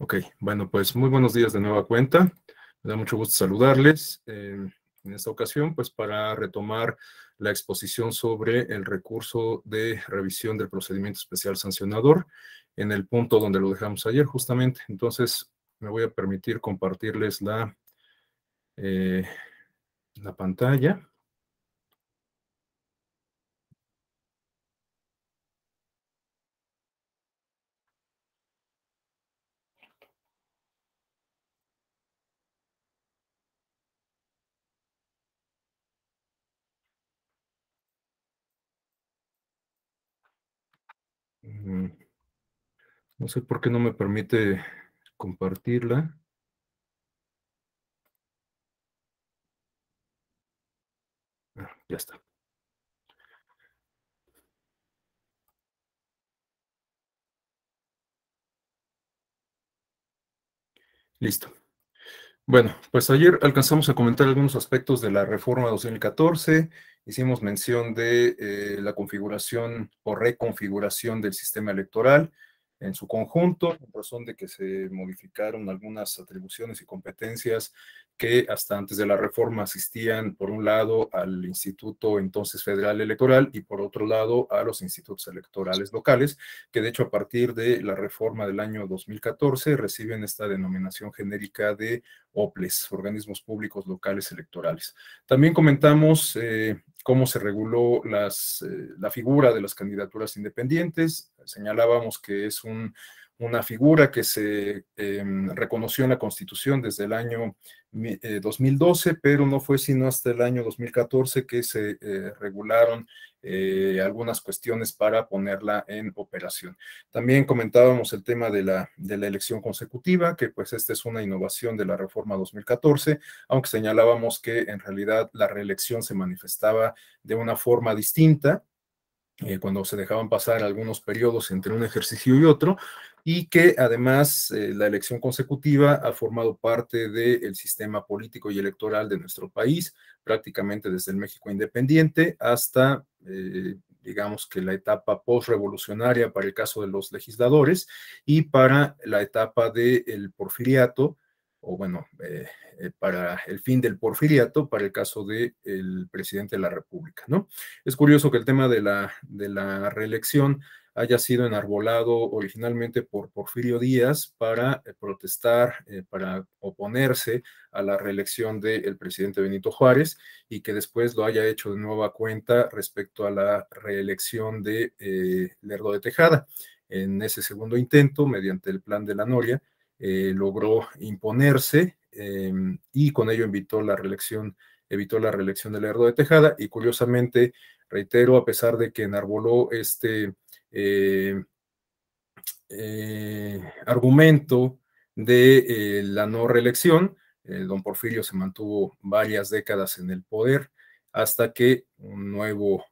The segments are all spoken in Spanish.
Ok, bueno, pues muy buenos días de nueva cuenta. Me da mucho gusto saludarles. En esta ocasión, pues para retomar la exposición sobre el recurso de revisión del procedimiento especial sancionador en el punto donde lo dejamos ayer, justamente. Entonces, me voy a permitir compartirles eh, la pantalla. Mm, No sé por qué no me permite compartirla. Ya está. Listo. Bueno, pues ayer alcanzamos a comentar algunos aspectos de la reforma 2014. Hicimos mención de la configuración o reconfiguración del sistema electoral en su conjunto, en razón de que se modificaron algunas atribuciones y competencias que hasta antes de la reforma asistían, por un lado, al Instituto entonces Federal Electoral y por otro lado a los institutos electorales locales, que de hecho a partir de la reforma del año 2014 reciben esta denominación genérica de OPLES, organismos públicos locales electorales. También comentamos cómo se reguló la figura de las candidaturas independientes. Señalábamos que es una figura que se reconoció en la Constitución desde el año 2012, pero no fue sino hasta el año 2014 que se regularon algunas cuestiones para ponerla en operación. También comentábamos el tema de la elección consecutiva, que pues esta es una innovación de la reforma 2014, aunque señalábamos que en realidad la reelección se manifestaba de una forma distinta cuando se dejaban pasar algunos periodos entre un ejercicio y otro, y que además la elección consecutiva ha formado parte del sistema político y electoral de nuestro país, prácticamente desde el México independiente hasta, digamos que la etapa postrevolucionaria para el caso de los legisladores y para la etapa del porfiriato, o bueno, para el fin del porfiriato, para el caso del presidente de la República, ¿no? Es curioso que el tema de la reelección haya sido enarbolado originalmente por Porfirio Díaz para protestar, para oponerse a la reelección del presidente Benito Juárez y que después lo haya hecho de nueva cuenta respecto a la reelección de Lerdo de Tejada. En ese segundo intento, mediante el plan de la Noria, logró imponerse y con ello evitó la reelección de Lerdo de Tejada y curiosamente, reitero, a pesar de que enarboló este eh, argumento de la no reelección, don Porfirio se mantuvo varias décadas en el poder hasta que un nuevo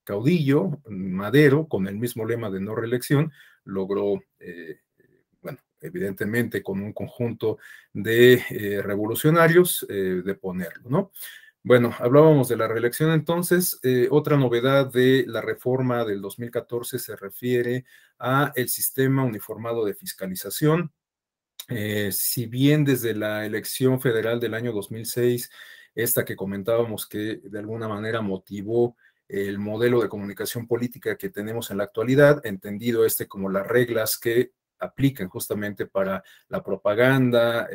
caudillo, Madero, con el mismo lema de no reelección, logró, bueno, evidentemente con un conjunto de revolucionarios, deponerlo, ¿no? Bueno, hablábamos de la reelección entonces. Otra novedad de la reforma del 2014 se refiere a el sistema uniformado de fiscalización. Si bien desde la elección federal del año 2006, esta que comentábamos que de alguna manera motivó el modelo de comunicación política que tenemos en la actualidad, entendido como las reglas que aplican justamente para la propaganda,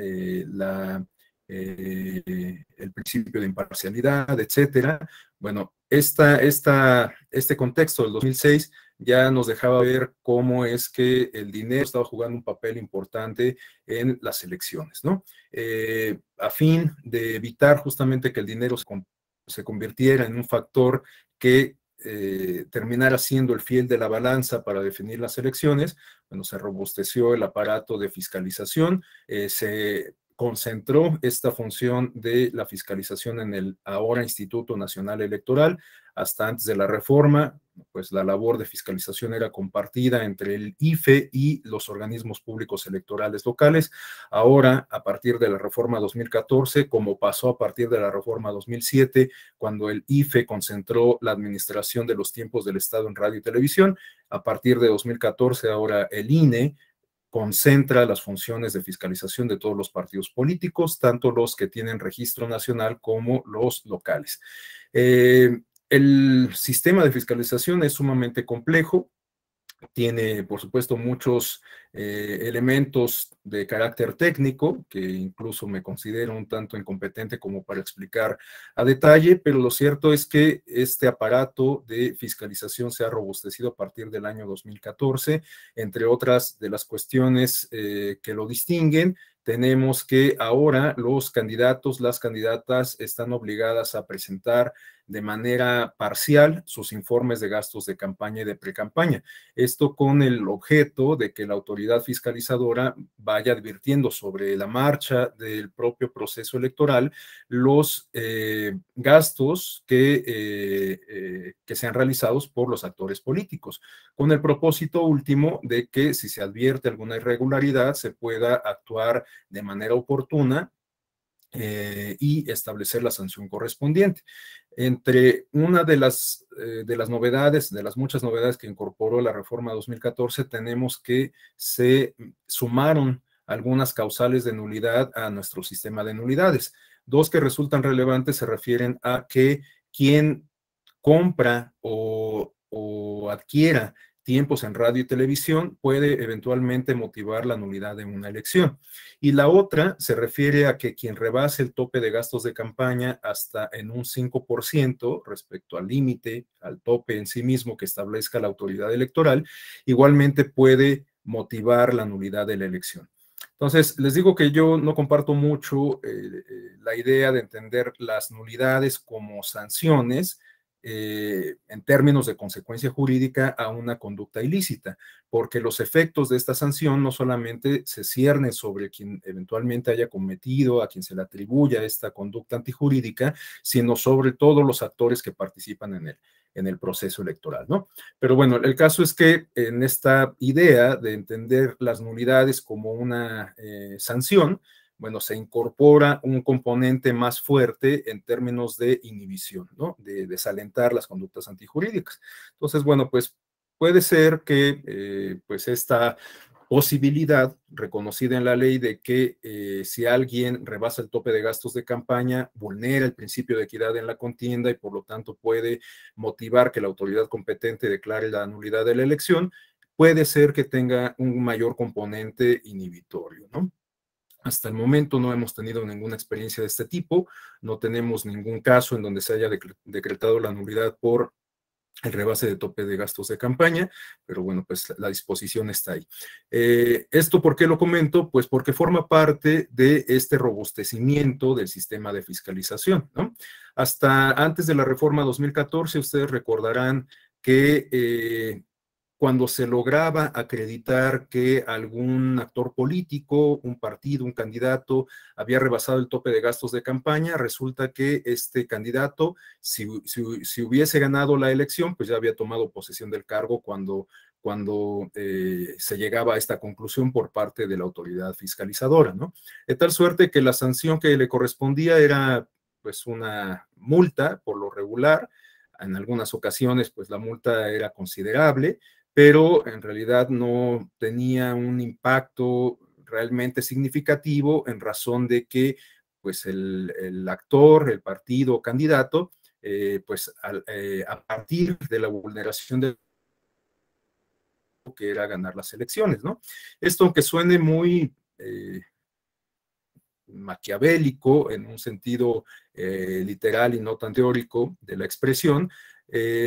el principio de imparcialidad, etcétera. Bueno, este contexto del 2006 ya nos dejaba ver cómo es que el dinero estaba jugando un papel importante en las elecciones, ¿no? A fin de evitar justamente que el dinero se convirtiera en un factor que terminara siendo el fiel de la balanza para definir las elecciones, bueno, se robusteció el aparato de fiscalización, se concentró esta función de la fiscalización en el ahora Instituto Nacional Electoral. Hasta antes de la reforma, pues la labor de fiscalización era compartida entre el IFE y los organismos públicos electorales locales. Ahora, a partir de la reforma 2014, como pasó a partir de la reforma 2007, cuando el IFE concentró la administración de los tiempos del Estado en radio y televisión, a partir de 2014, ahora el INE concentra las funciones de fiscalización de todos los partidos políticos, tanto los que tienen registro nacional como los locales. El sistema de fiscalización es sumamente complejo. Tiene, por supuesto, muchos elementos de carácter técnico, que incluso me considero un tanto incompetente como para explicar a detalle, pero lo cierto es que este aparato de fiscalización se ha robustecido a partir del año 2014, entre otras de las cuestiones que lo distinguen. Tenemos que ahora los candidatos, las candidatas están obligadas a presentar de manera parcial sus informes de gastos de campaña y de precampaña. Esto con el objeto de que la autoridad fiscalizadora vaya advirtiendo sobre la marcha del propio proceso electoral los gastos que sean realizados por los actores políticos, con el propósito último de que si se advierte alguna irregularidad se pueda actuar de manera oportuna y establecer la sanción correspondiente. Entre una de las novedades, de las muchas novedades que incorporó la reforma 2014, tenemos que se sumaron algunas causales de nulidad a nuestro sistema de nulidades. Dos que resultan relevantes se refieren a que quien compra o adquiera tiempos en radio y televisión puede eventualmente motivar la nulidad de una elección. Y la otra se refiere a que quien rebase el tope de gastos de campaña hasta en un 5% respecto al límite, al tope en sí mismo que establezca la autoridad electoral, igualmente puede motivar la nulidad de la elección. Entonces, les digo que yo no comparto mucho la idea de entender las nulidades como sanciones en términos de consecuencia jurídica a una conducta ilícita, porque los efectos de esta sanción no solamente se ciernen sobre quien eventualmente haya cometido, a quien se le atribuya esta conducta antijurídica, sino sobre todos los actores que participan en el proceso electoral, ¿no? Pero bueno, el caso es que en esta idea de entender las nulidades como una sanción, bueno, se incorpora un componente más fuerte en términos de inhibición, ¿no? De desalentar las conductas antijurídicas. Entonces, bueno, pues puede ser que pues esta posibilidad reconocida en la ley de que si alguien rebasa el tope de gastos de campaña, vulnera el principio de equidad en la contienda y por lo tanto puede motivar que la autoridad competente declare la nulidad de la elección, puede ser que tenga un mayor componente inhibitorio, ¿no? Hasta el momento no hemos tenido ninguna experiencia de este tipo, no tenemos ningún caso en donde se haya decretado la nulidad por el rebase de tope de gastos de campaña, pero bueno, pues la disposición está ahí. ¿Esto por qué lo comento? Pues porque forma parte de este robustecimiento del sistema de fiscalización, ¿no? Hasta antes de la reforma 2014, ustedes recordarán que cuando se lograba acreditar que algún actor político, un partido, un candidato, había rebasado el tope de gastos de campaña, resulta que este candidato, si hubiese ganado la elección, pues ya había tomado posesión del cargo cuando se llegaba a esta conclusión por parte de la autoridad fiscalizadora, ¿no? De tal suerte que la sanción que le correspondía era pues una multa por lo regular. En algunas ocasiones pues la multa era considerable, pero en realidad no tenía un impacto realmente significativo en razón de que pues el actor, el partido o candidato, pues a partir de la vulneración de que era ganar las elecciones, ¿no? Esto, aunque suene muy maquiavélico en un sentido literal y no tan teórico de la expresión,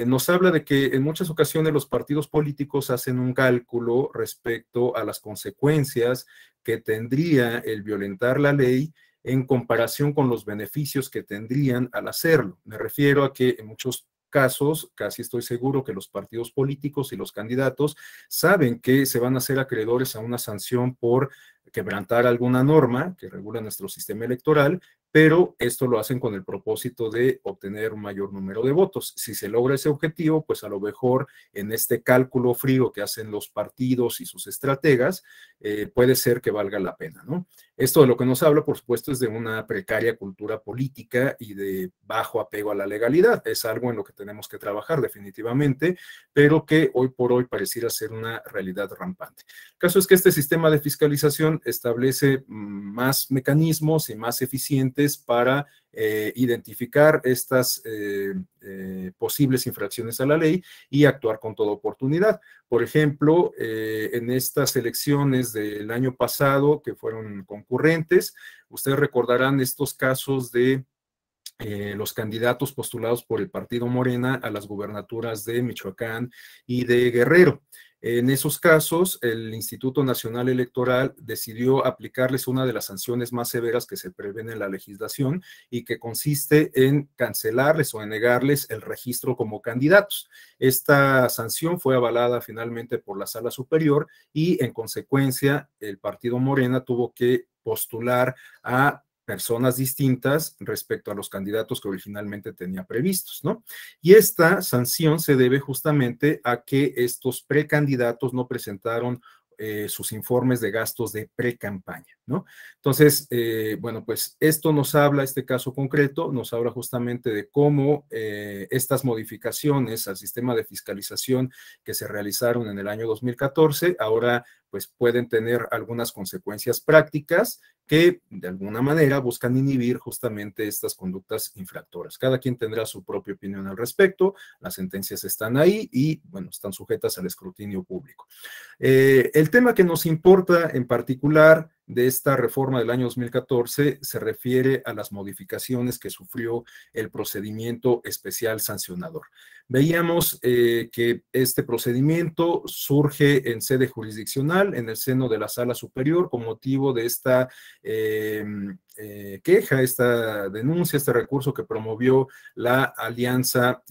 nos habla de que en muchas ocasiones los partidos políticos hacen un cálculo respecto a las consecuencias que tendría el violentar la ley en comparación con los beneficios que tendrían al hacerlo. Me refiero a que en muchos casos, casi estoy seguro que los partidos políticos y los candidatos saben que se van a ser acreedores a una sanción por quebrantar alguna norma que regula nuestro sistema electoral, pero esto lo hacen con el propósito de obtener un mayor número de votos. Si se logra ese objetivo, pues a lo mejor en este cálculo frío que hacen los partidos y sus estrategas, puede ser que valga la pena, ¿no? Esto de lo que nos habla, por supuesto, es de una precaria cultura política y de bajo apego a la legalidad. Es algo en lo que tenemos que trabajar definitivamente, pero que hoy por hoy pareciera ser una realidad rampante. El caso es que este sistema de fiscalización establece más mecanismos y más eficientes para identificar estas posibles infracciones a la ley y actuar con toda oportunidad. Por ejemplo, en estas elecciones del año pasado que fueron concurrentes, ustedes recordarán estos casos de los candidatos postulados por el partido Morena a las gubernaturas de Michoacán y de Guerrero. En esos casos, el Instituto Nacional Electoral decidió aplicarles una de las sanciones más severas que se prevén en la legislación y que consiste en cancelarles o en negarles el registro como candidatos. Esta sanción fue avalada finalmente por la Sala Superior y, en consecuencia, el partido Morena tuvo que postular a personas distintas respecto a los candidatos que originalmente tenía previstos, ¿no? Y esta sanción se debe justamente a que estos precandidatos no presentaron sus informes de gastos de pre-campaña, ¿no? Entonces, bueno, pues esto nos habla, este caso concreto, nos habla justamente de cómo estas modificaciones al sistema de fiscalización que se realizaron en el año 2014, ahora pues pueden tener algunas consecuencias prácticas que de alguna manera buscan inhibir justamente estas conductas infractoras. Cada quien tendrá su propia opinión al respecto, las sentencias están ahí y, bueno, están sujetas al escrutinio público. El tema que nos importa en particular de esta reforma del año 2014 se refiere a las modificaciones que sufrió el procedimiento especial sancionador. Veíamos que este procedimiento surge en sede jurisdiccional, en el seno de la Sala Superior, con motivo de esta queja, esta denuncia, este recurso que promovió la Alianza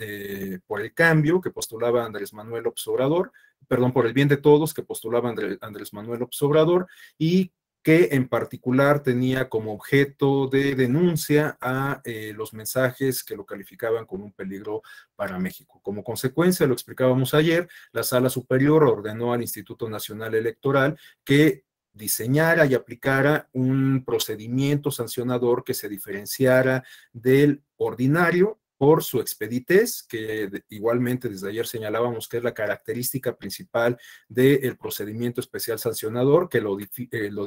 por el Cambio, que postulaba Andrés Manuel López Obrador, perdón, por el bien de todos, que postulaba Andrés Manuel López Obrador, y que en particular tenía como objeto de denuncia a los mensajes que lo calificaban como un peligro para México. Como consecuencia, lo explicábamos ayer, la Sala Superior ordenó al Instituto Nacional Electoral que diseñara y aplicara un procedimiento sancionador que se diferenciara del ordinario por su expeditez, que igualmente desde ayer señalábamos que es la característica principal del procedimiento especial sancionador, que lo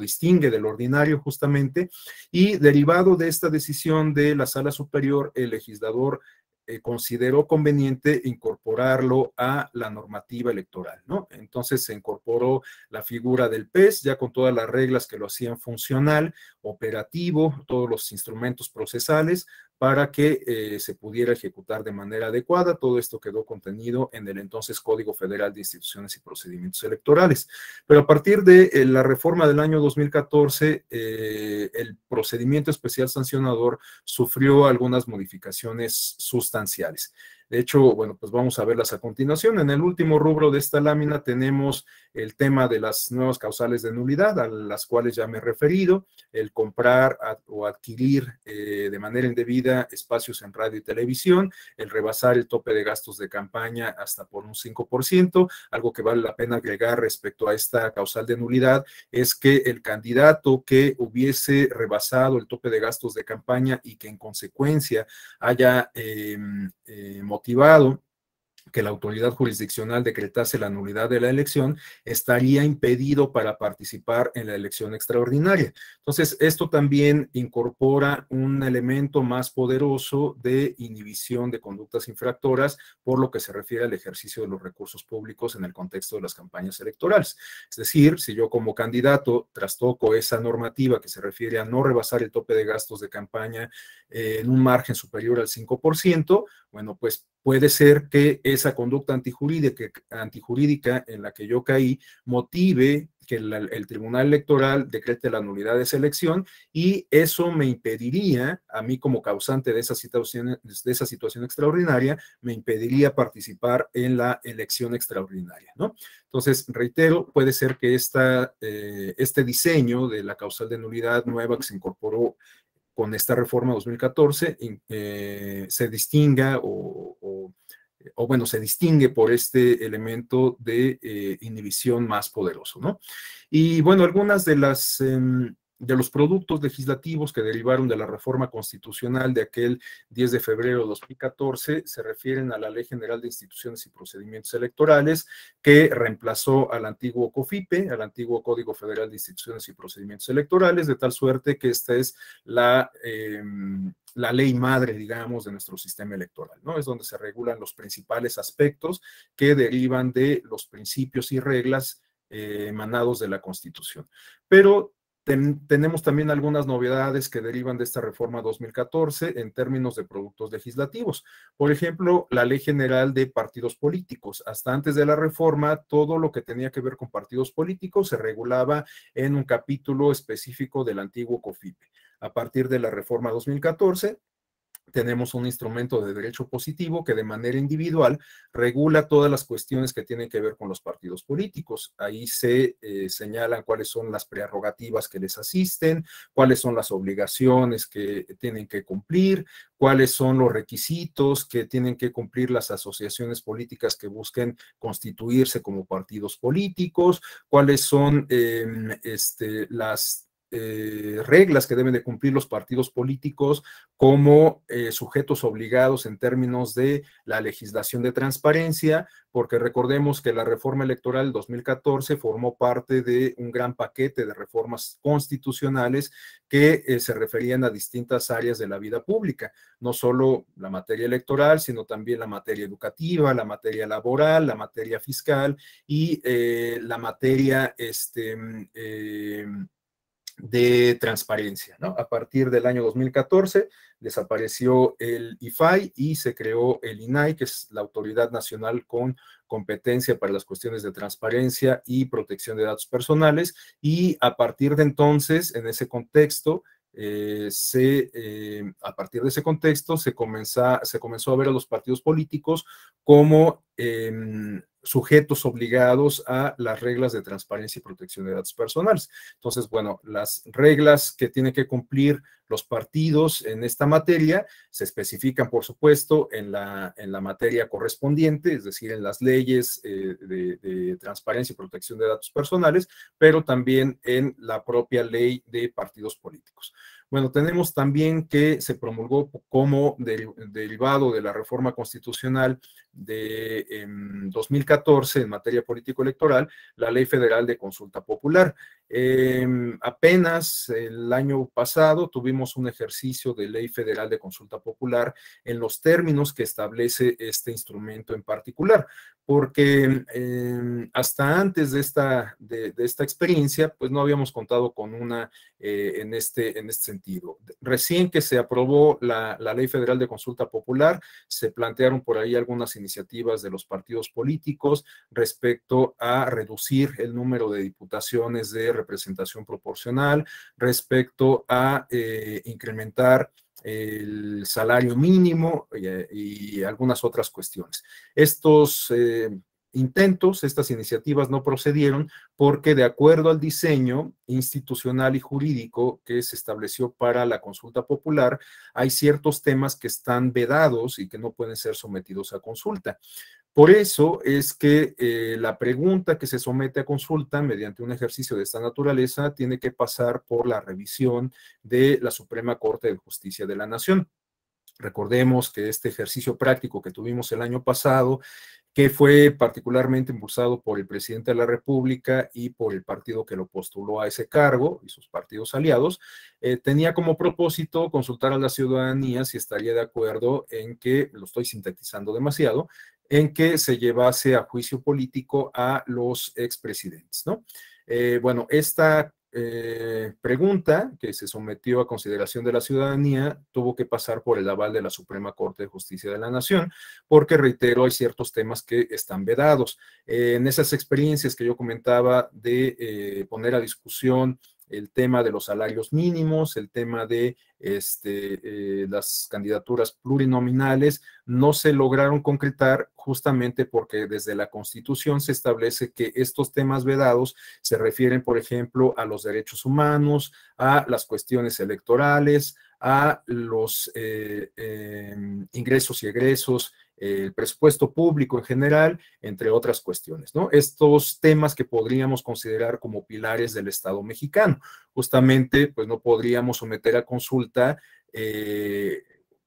distingue del ordinario justamente, y derivado de esta decisión de la Sala Superior, el legislador consideró conveniente incorporarlo a la normativa electoral, ¿no? Entonces se incorporó la figura del PES, ya con todas las reglas que lo hacían funcional, operativo, todos los instrumentos procesales, para que se pudiera ejecutar de manera adecuada. Todo esto quedó contenido en el entonces Código Federal de Instituciones y Procedimientos Electorales. Pero a partir de la reforma del año 2014, el procedimiento especial sancionador sufrió algunas modificaciones sustanciales. De hecho, bueno, pues vamos a verlas a continuación. En el último rubro de esta lámina tenemos el tema de las nuevas causales de nulidad, a las cuales ya me he referido, el comprar o adquirir de manera indebida espacios en radio y televisión, el rebasar el tope de gastos de campaña hasta por un 5%. Algo que vale la pena agregar respecto a esta causal de nulidad es que el candidato que hubiese rebasado el tope de gastos de campaña y que en consecuencia haya motivado que la autoridad jurisdiccional decretase la nulidad de la elección, estaría impedido para participar en la elección extraordinaria. Entonces, esto también incorpora un elemento más poderoso de inhibición de conductas infractoras por lo que se refiere al ejercicio de los recursos públicos en el contexto de las campañas electorales. Es decir, si yo como candidato trastoco esa normativa que se refiere a no rebasar el tope de gastos de campaña en un margen superior al 5%, bueno, pues puede ser que esa conducta antijurídica en la que yo caí motive que el Tribunal Electoral decrete la nulidad de esa elección y eso me impediría, a mí como causante de esa situación extraordinaria, me impediría participar en la elección extraordinaria, ¿no? Entonces, reitero, puede ser que este diseño de la causal de nulidad nueva que se incorporó con esta reforma 2014 se distinga bueno, se distingue por este elemento de inhibición más poderoso, ¿no? Y bueno, algunas de los productos legislativos que derivaron de la reforma constitucional de aquel 10 de febrero de 2014 se refieren a la Ley General de Instituciones y Procedimientos Electorales, que reemplazó al antiguo COFIPE, al antiguo Código Federal de Instituciones y Procedimientos Electorales, de tal suerte que esta es la ley madre, digamos, de nuestro sistema electoral, ¿no? Es donde se regulan los principales aspectos que derivan de los principios y reglas emanados de la Constitución. Pero tenemos también algunas novedades que derivan de esta reforma 2014 en términos de productos legislativos. Por ejemplo, la Ley General de Partidos Políticos. Hasta antes de la reforma, todo lo que tenía que ver con partidos políticos se regulaba en un capítulo específico del antiguo COFIPE. A partir de la reforma 2014, tenemos un instrumento de derecho positivo que de manera individual regula todas las cuestiones que tienen que ver con los partidos políticos. Ahí se señalan cuáles son las prerrogativas que les asisten, cuáles son las obligaciones que tienen que cumplir, cuáles son los requisitos que tienen que cumplir las asociaciones políticas que busquen constituirse como partidos políticos, cuáles son las reglas que deben de cumplir los partidos políticos como sujetos obligados en términos de la legislación de transparencia, porque recordemos que la reforma electoral 2014 formó parte de un gran paquete de reformas constitucionales que se referían a distintas áreas de la vida pública, no solo la materia electoral, sino también la materia educativa, la materia laboral, la materia fiscal y la materia de transparencia, ¿no? A partir del año 2014 desapareció el IFAI y se creó el INAI, que es la Autoridad Nacional con competencia para las cuestiones de transparencia y protección de datos personales, y a partir de entonces, en ese contexto, a partir de ese contexto se comenzó a ver a los partidos políticos como sujetos obligados a las reglas de transparencia y protección de datos personales. Entonces, bueno, las reglas que tienen que cumplir los partidos en esta materia se especifican, por supuesto, en la materia correspondiente, es decir, en las leyes de transparencia y protección de datos personales, pero también en la propia ley de partidos políticos. Bueno, tenemos también que se promulgó como derivado de la reforma constitucional de 2014 en materia político-electoral, la Ley Federal de Consulta Popular. Apenas el año pasado tuvimos un ejercicio de Ley Federal de Consulta Popular en los términos que establece este instrumento en particular, porque hasta antes de esta experiencia, pues no habíamos contado con una en este sentido. Recién que se aprobó la Ley Federal de Consulta Popular, se plantearon por ahí algunas iniciativas de los partidos políticos respecto a reducir el número de diputaciones de representación proporcional, respecto a incrementar el salario mínimo y algunas otras cuestiones. Estos intentos, estas iniciativas no procedieron porque de acuerdo al diseño institucional y jurídico que se estableció para la consulta popular, hay ciertos temas que están vedados y que no pueden ser sometidos a consulta. Por eso es que la pregunta que se somete a consulta mediante un ejercicio de esta naturaleza tiene que pasar por la revisión de la Suprema Corte de Justicia de la Nación. Recordemos que este ejercicio práctico que tuvimos el año pasado, que fue particularmente impulsado por el presidente de la República y por el partido que lo postuló a ese cargo y sus partidos aliados, tenía como propósito consultar a la ciudadanía si estaría de acuerdo en que, lo estoy sintetizando demasiado, en que se llevase a juicio político a los expresidentes, ¿no? Bueno, esta pregunta que se sometió a consideración de la ciudadanía tuvo que pasar por el aval de la Suprema Corte de Justicia de la Nación, porque reitero, hay ciertos temas que están vedados. En esas experiencias que yo comentaba de poner a discusión el tema de los salarios mínimos, el tema de las candidaturas plurinominales, no se lograron concretar justamente porque desde la Constitución se establece que estos temas vedados se refieren, por ejemplo, a los derechos humanos, a las cuestiones electorales, a los ingresos y egresos, el presupuesto público en general, entre otras cuestiones, ¿no? Estos temas que podríamos considerar como pilares del Estado mexicano. Justamente, pues no podríamos someter a consulta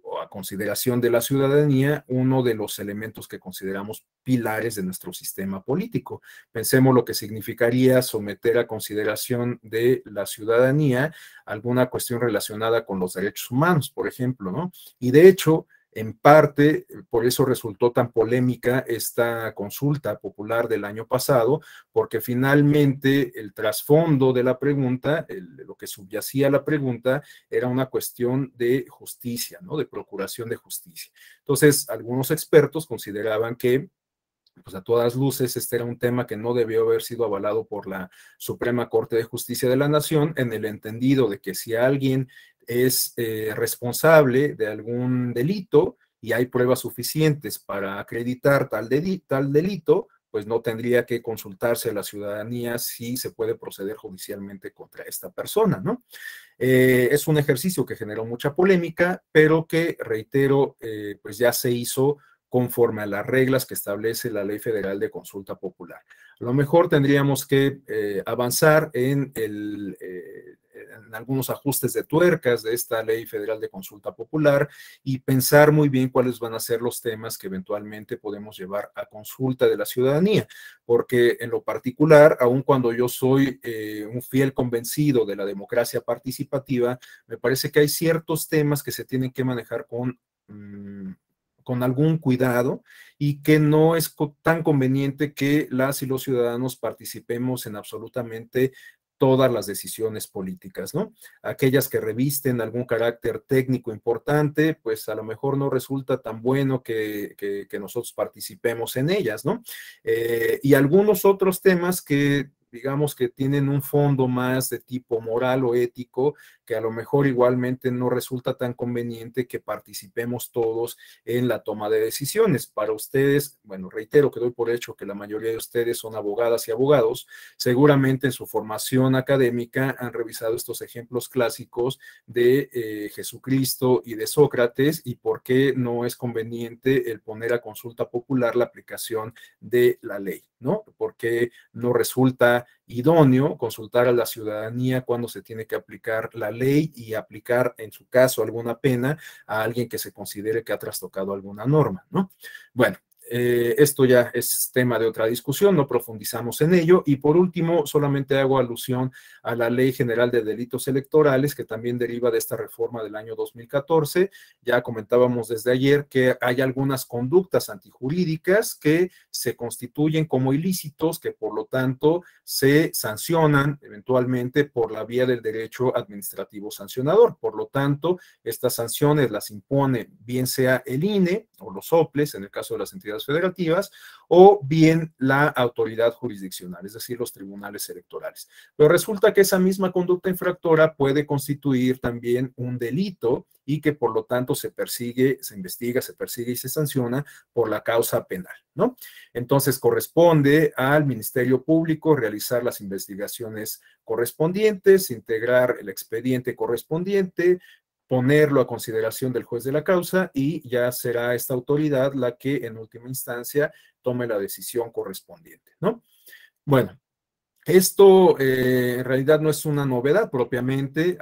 o a consideración de la ciudadanía uno de los elementos que consideramos pilares de nuestro sistema político. Pensemos lo que significaría someter a consideración de la ciudadanía alguna cuestión relacionada con los derechos humanos, por ejemplo, ¿no? Y de hecho, en parte, por eso resultó tan polémica esta consulta popular del año pasado, porque finalmente el trasfondo de la pregunta, lo que subyacía a la pregunta, era una cuestión de justicia, ¿no? De procuración de justicia. Entonces, algunos expertos consideraban que pues a todas luces, este era un tema que no debió haber sido avalado por la Suprema Corte de Justicia de la Nación, en el entendido de que si alguien es responsable de algún delito y hay pruebas suficientes para acreditar tal delito, pues no tendría que consultarse a la ciudadanía si se puede proceder judicialmente contra esta persona, ¿no? Es un ejercicio que generó mucha polémica, pero que, reitero, pues ya se hizo conforme a las reglas que establece la Ley Federal de Consulta Popular. A lo mejor tendríamos que avanzar en algunos ajustes de tuercas de esta Ley Federal de Consulta Popular y pensar muy bien cuáles van a ser los temas que eventualmente podemos llevar a consulta de la ciudadanía, porque en lo particular, aun cuando yo soy un fiel convencido de la democracia participativa, me parece que hay ciertos temas que se tienen que manejar con algún cuidado y que no es tan conveniente que las y los ciudadanos participemos en absolutamente todas las decisiones políticas, ¿no? Aquellas que revisten algún carácter técnico importante, pues a lo mejor no resulta tan bueno que nosotros participemos en ellas, ¿no? Y algunos otros temas que digamos que tienen un fondo más de tipo moral o ético, que a lo mejor igualmente no resulta tan conveniente que participemos todos en la toma de decisiones. Para ustedes, bueno, reitero que doy por hecho que la mayoría de ustedes son abogadas y abogados, seguramente en su formación académica han revisado estos ejemplos clásicos de Jesucristo y de Sócrates y por qué no es conveniente el poner a consulta popular la aplicación de la ley, ¿no? Porque no resulta idóneo consultar a la ciudadanía cuando se tiene que aplicar la ley y aplicar, en su caso, alguna pena a alguien que se considere que ha trastocado alguna norma, ¿no? Bueno, esto ya es tema de otra discusión, no profundizamos en ello. Y por último, solamente hago alusión a la Ley General de Delitos Electorales, que también deriva de esta reforma del año 2014. Ya comentábamos desde ayer que hay algunas conductas antijurídicas que se constituyen como ilícitos, que por lo tanto se sancionan eventualmente por la vía del derecho administrativo sancionador. Por lo tanto, estas sanciones las impone bien sea el INE o los soples, en el caso de las entidades federativas, o bien la autoridad jurisdiccional, es decir, los tribunales electorales. Pero resulta que esa misma conducta infractora puede constituir también un delito y que por lo tanto se persigue, se investiga, se persigue y se sanciona por la causa penal, ¿no? Entonces corresponde al Ministerio Público realizar las investigaciones correspondientes, integrar el expediente correspondiente, ponerlo a consideración del juez de la causa y ya será esta autoridad la que en última instancia tome la decisión correspondiente, ¿no? Bueno, esto en realidad no es una novedad propiamente,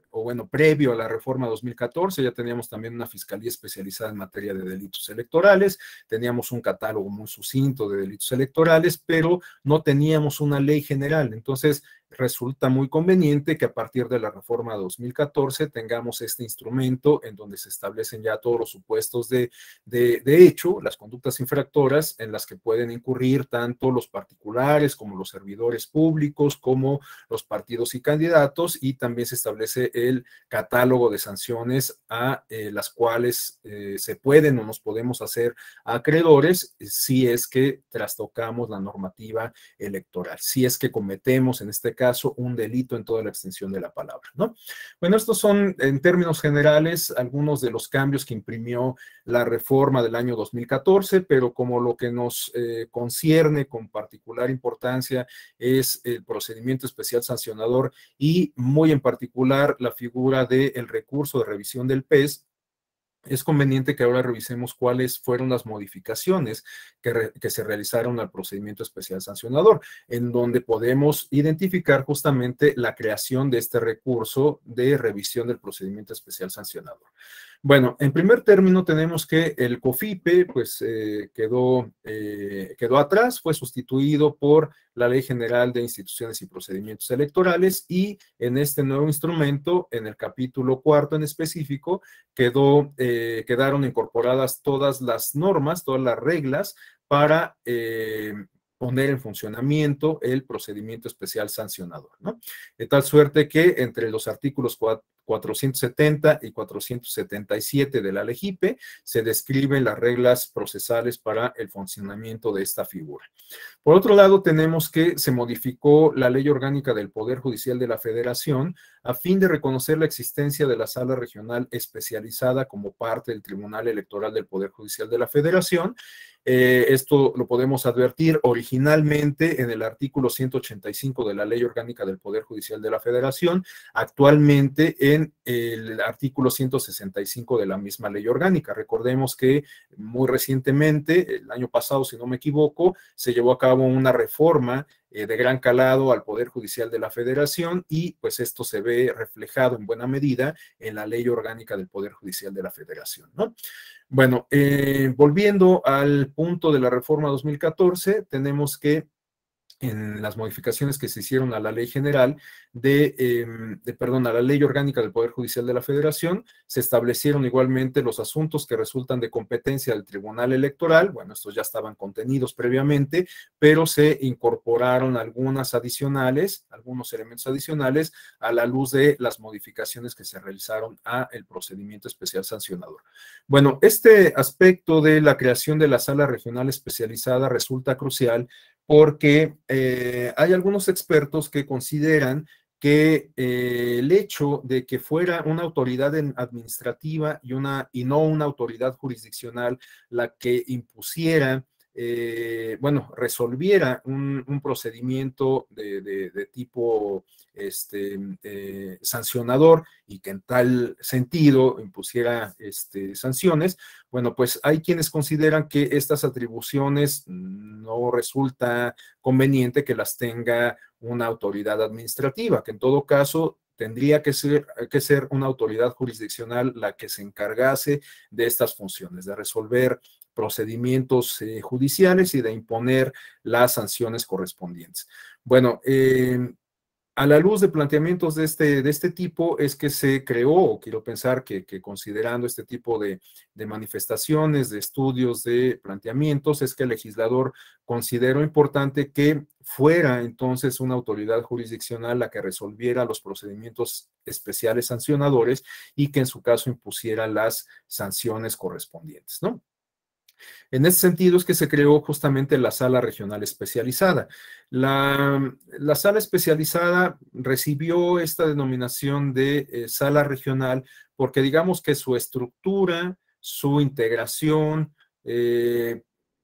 o bueno, previo a la reforma 2014 ya teníamos también una fiscalía especializada en materia de delitos electorales, teníamos un catálogo muy sucinto de delitos electorales, pero no teníamos una ley general. Entonces, resulta muy conveniente que a partir de la reforma 2014 tengamos este instrumento en donde se establecen ya todos los supuestos de hecho, las conductas infractoras en las que pueden incurrir tanto los particulares como los servidores públicos, como los partidos y candidatos, y también se establece el catálogo de sanciones a las cuales se pueden o nos podemos hacer acreedores si es que trastocamos la normativa electoral, si es que cometemos en este caso, un delito en toda la extensión de la palabra, ¿no? Bueno, estos son, en términos generales, algunos de los cambios que imprimió la reforma del año 2014, pero como lo que nos concierne con particular importancia es el procedimiento especial sancionador y muy en particular la figura del recurso de revisión del PES, es conveniente que ahora revisemos cuáles fueron las modificaciones que se realizaron al procedimiento especial sancionador, en donde podemos identificar justamente la creación de este recurso de revisión del procedimiento especial sancionador. Bueno, en primer término tenemos que el COFIPE pues quedó atrás, fue sustituido por la Ley General de Instituciones y Procedimientos Electorales y en este nuevo instrumento, en el capítulo cuarto en específico, quedaron incorporadas todas las normas, todas las reglas para poner en funcionamiento el procedimiento especial sancionador, ¿no? De tal suerte que entre los artículos 470 y 477 de la LEGIPE se describen las reglas procesales para el funcionamiento de esta figura. Por otro lado, tenemos que se modificó la Ley Orgánica del Poder Judicial de la Federación a fin de reconocer la existencia de la Sala Regional Especializada como parte del Tribunal Electoral del Poder Judicial de la Federación. Esto lo podemos advertir originalmente en el artículo 185 de la Ley Orgánica del Poder Judicial de la Federación, actualmente en el artículo 165 de la misma Ley Orgánica. Recordemos que muy recientemente, el año pasado, si no me equivoco, se llevó a cabo una reforma de gran calado al Poder Judicial de la Federación y pues esto se ve reflejado en buena medida en la Ley Orgánica del Poder Judicial de la Federación, ¿no? Bueno, volviendo al punto de la reforma 2014, tenemos que en las modificaciones que se hicieron a la ley general a la ley orgánica del Poder Judicial de la Federación, se establecieron igualmente los asuntos que resultan de competencia del Tribunal Electoral. Bueno, estos ya estaban contenidos previamente, pero se incorporaron algunos elementos adicionales a la luz de las modificaciones que se realizaron a el procedimiento especial sancionador. Bueno, este aspecto de la creación de la sala regional especializada resulta crucial porque hay algunos expertos que consideran que el hecho de que fuera una autoridad administrativa y no una autoridad jurisdiccional la que impusiera, resolviera un procedimiento de tipo sancionador y que en tal sentido impusiera sanciones, bueno, pues hay quienes consideran que estas atribuciones no resulta conveniente que las tenga una autoridad administrativa, que en todo caso tendría que ser una autoridad jurisdiccional la que se encargase de estas funciones, de resolver procedimientos judiciales y de imponer las sanciones correspondientes. Bueno, a la luz de planteamientos de este tipo es que se creó, o quiero pensar que considerando este tipo de manifestaciones, de estudios, de planteamientos, es que el legislador consideró importante que fuera entonces una autoridad jurisdiccional la que resolviera los procedimientos especiales sancionadores y que en su caso impusiera las sanciones correspondientes, ¿no? En ese sentido es que se creó justamente la sala regional especializada. La sala especializada recibió esta denominación de sala regional porque digamos que su estructura, su integración,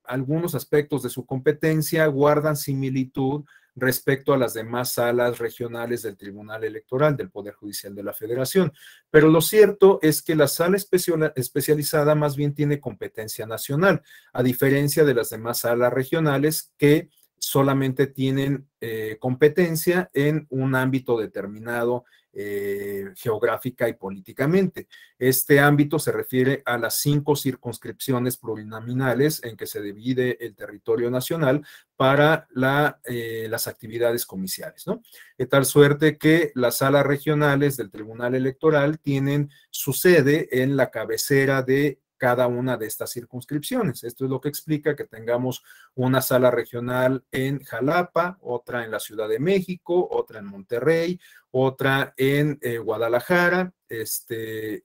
algunos aspectos de su competencia guardan similitud respecto a las demás salas regionales del Tribunal Electoral del Poder Judicial de la Federación. Pero lo cierto es que la sala especializada más bien tiene competencia nacional, a diferencia de las demás salas regionales que solamente tienen competencia en un ámbito determinado geográfica y políticamente. Este ámbito se refiere a las 5 circunscripciones plurinominales en que se divide el territorio nacional para las actividades comiciales, ¿no? De tal suerte que las salas regionales del Tribunal Electoral tienen su sede en la cabecera de cada una de estas circunscripciones. Esto es lo que explica que tengamos una sala regional en Jalapa, otra en la Ciudad de México, otra en Monterrey, otra en Guadalajara,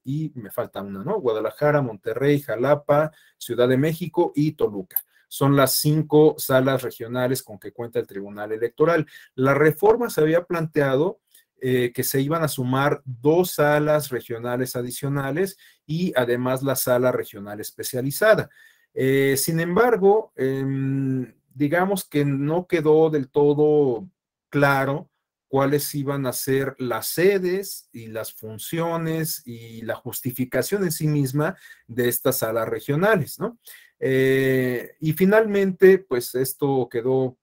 y me falta una, ¿no? Guadalajara, Monterrey, Jalapa, Ciudad de México y Toluca. son las 5 salas regionales con que cuenta el Tribunal Electoral. La reforma se había planteado que se iban a sumar 2 salas regionales adicionales y además la sala regional especializada. Sin embargo, digamos que no quedó del todo claro cuáles iban a ser las sedes y las funciones y la justificación en sí misma de estas salas regionales, ¿no? Y finalmente, pues esto quedó,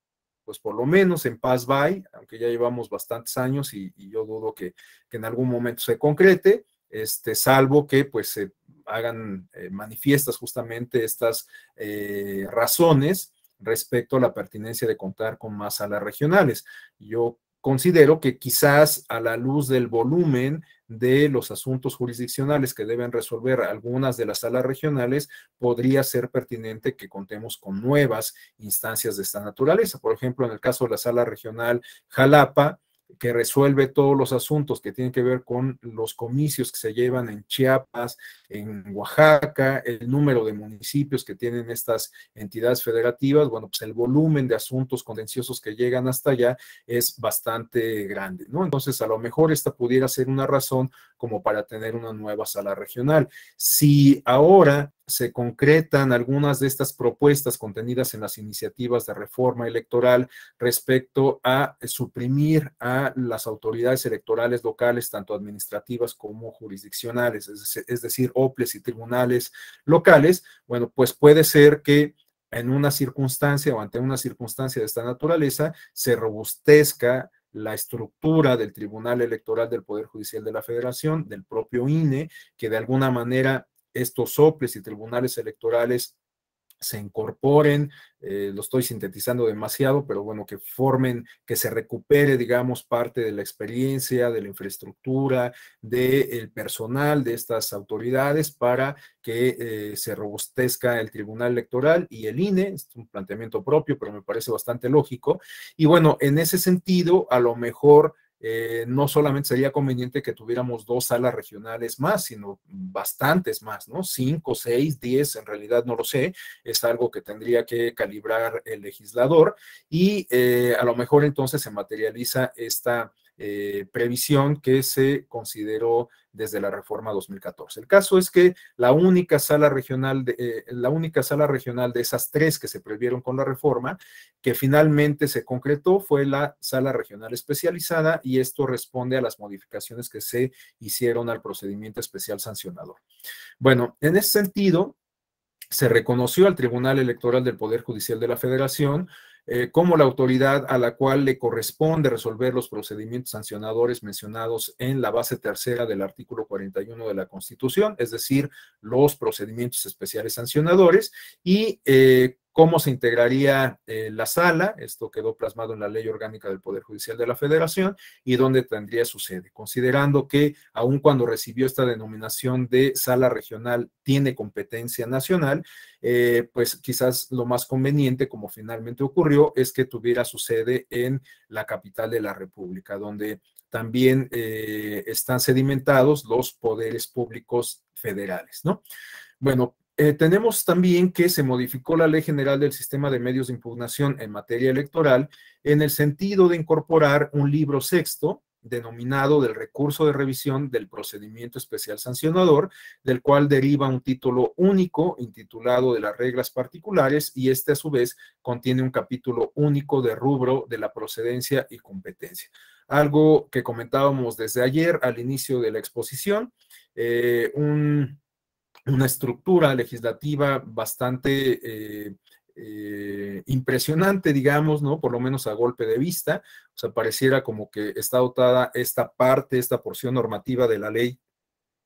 pues por lo menos en pass-by, aunque ya llevamos bastantes años y yo dudo que en algún momento se concrete, salvo que pues se hagan manifiestas justamente estas razones respecto a la pertinencia de contar con más salas regionales. Yo considero que quizás a la luz del volumen de los asuntos jurisdiccionales que deben resolver algunas de las salas regionales, podría ser pertinente que contemos con nuevas instancias de esta naturaleza. Por ejemplo, en el caso de la sala regional Jalapa, que resuelve todos los asuntos que tienen que ver con los comicios que se llevan en Chiapas, en Oaxaca, el número de municipios que tienen estas entidades federativas, bueno, pues el volumen de asuntos contenciosos que llegan hasta allá es bastante grande, ¿no? Entonces, a lo mejor esta pudiera ser una razón como para tener una nueva sala regional. Si ahora se concretan algunas de estas propuestas contenidas en las iniciativas de reforma electoral respecto a suprimir a las autoridades electorales locales, tanto administrativas como jurisdiccionales, es decir, OPLES y tribunales locales, bueno, pues puede ser que en una circunstancia o ante una circunstancia de esta naturaleza se robustezca la estructura del Tribunal Electoral del Poder Judicial de la Federación, del propio INE, que de alguna manera estos OPLES y tribunales electorales se incorporen, lo estoy sintetizando demasiado, pero bueno, que formen, que se recupere, digamos, parte de la experiencia, de la infraestructura, del personal de estas autoridades para que se robustezca el Tribunal Electoral y el INE. Es un planteamiento propio, pero me parece bastante lógico. Y bueno, en ese sentido, a lo mejor no solamente sería conveniente que tuviéramos 2 salas regionales más, sino bastantes más, ¿no? 5, 6, 10, en realidad no lo sé, es algo que tendría que calibrar el legislador y a lo mejor entonces se materializa esta previsión que se consideró desde la reforma 2014. El caso es que la única sala regional de esas 3 que se previeron con la reforma, que finalmente se concretó, fue la sala regional especializada, y esto responde a las modificaciones que se hicieron al procedimiento especial sancionador. Bueno, en ese sentido, se reconoció al Tribunal Electoral del Poder Judicial de la Federación como la autoridad a la cual le corresponde resolver los procedimientos sancionadores mencionados en la base tercera del artículo 41 de la Constitución, es decir, los procedimientos especiales sancionadores, y cómo se integraría la sala. Esto quedó plasmado en la Ley Orgánica del Poder Judicial de la Federación y dónde tendría su sede, considerando que aun cuando recibió esta denominación de sala regional tiene competencia nacional, pues quizás lo más conveniente, como finalmente ocurrió, es que tuviera su sede en la capital de la República, donde también están sedimentados los poderes públicos federales, ¿no? Bueno, tenemos también que se modificó la Ley General del Sistema de Medios de Impugnación en materia electoral en el sentido de incorporar un libro sexto denominado del recurso de revisión del procedimiento especial sancionador, del cual deriva un título único intitulado de las reglas particulares, y este a su vez contiene un capítulo único de rubro de la procedencia y competencia. Algo que comentábamos desde ayer al inicio de la exposición, una estructura legislativa bastante impresionante, digamos, ¿no? Por lo menos a golpe de vista. O sea, pareciera como que está dotada esta parte, esta porción normativa de la ley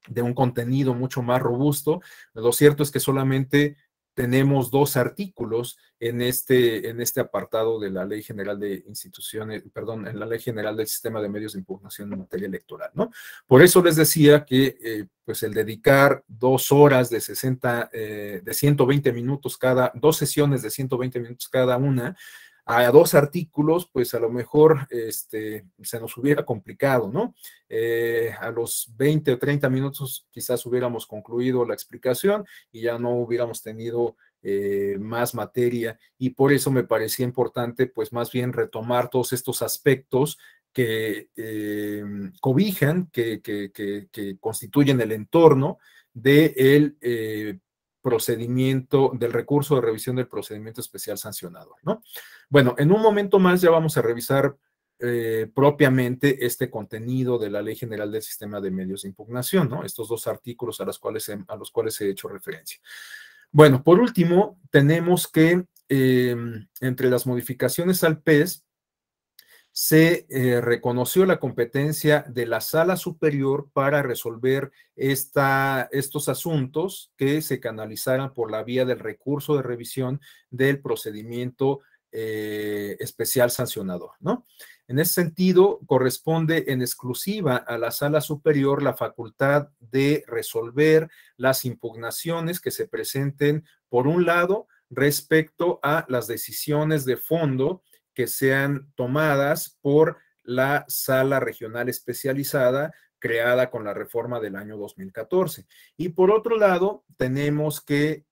de un contenido mucho más robusto. Lo cierto es que solamente tenemos 2 artículos en este apartado de la Ley General de Instituciones, perdón, en la Ley General del Sistema de Medios de Impugnación en materia electoral, ¿no? Por eso les decía que pues el dedicar 2 horas de 120 minutos cada, 2 sesiones de 120 minutos cada una, a 2 artículos, pues a lo mejor se nos hubiera complicado, ¿no? A los 20 o 30 minutos quizás hubiéramos concluido la explicación y ya no hubiéramos tenido más materia, y por eso me parecía importante, pues más bien retomar todos estos aspectos que cobijan, que constituyen el entorno del procedimiento, del recurso de revisión del procedimiento especial sancionador, ¿no? Bueno, en un momento más ya vamos a revisar propiamente este contenido de la Ley General del Sistema de Medios de Impugnación, ¿no? Estos dos artículos a los cuales he hecho referencia. Bueno, por último, tenemos que entre las modificaciones al PES se reconoció la competencia de la Sala Superior para resolver estos asuntos que se canalizaran por la vía del recurso de revisión del procedimiento especial sancionador, ¿no? En ese sentido, corresponde en exclusiva a la Sala Superior la facultad de resolver las impugnaciones que se presenten, por un lado, respecto a las decisiones de fondo que sean tomadas por la Sala Regional Especializada creada con la reforma del año 2014. Y por otro lado, tenemos que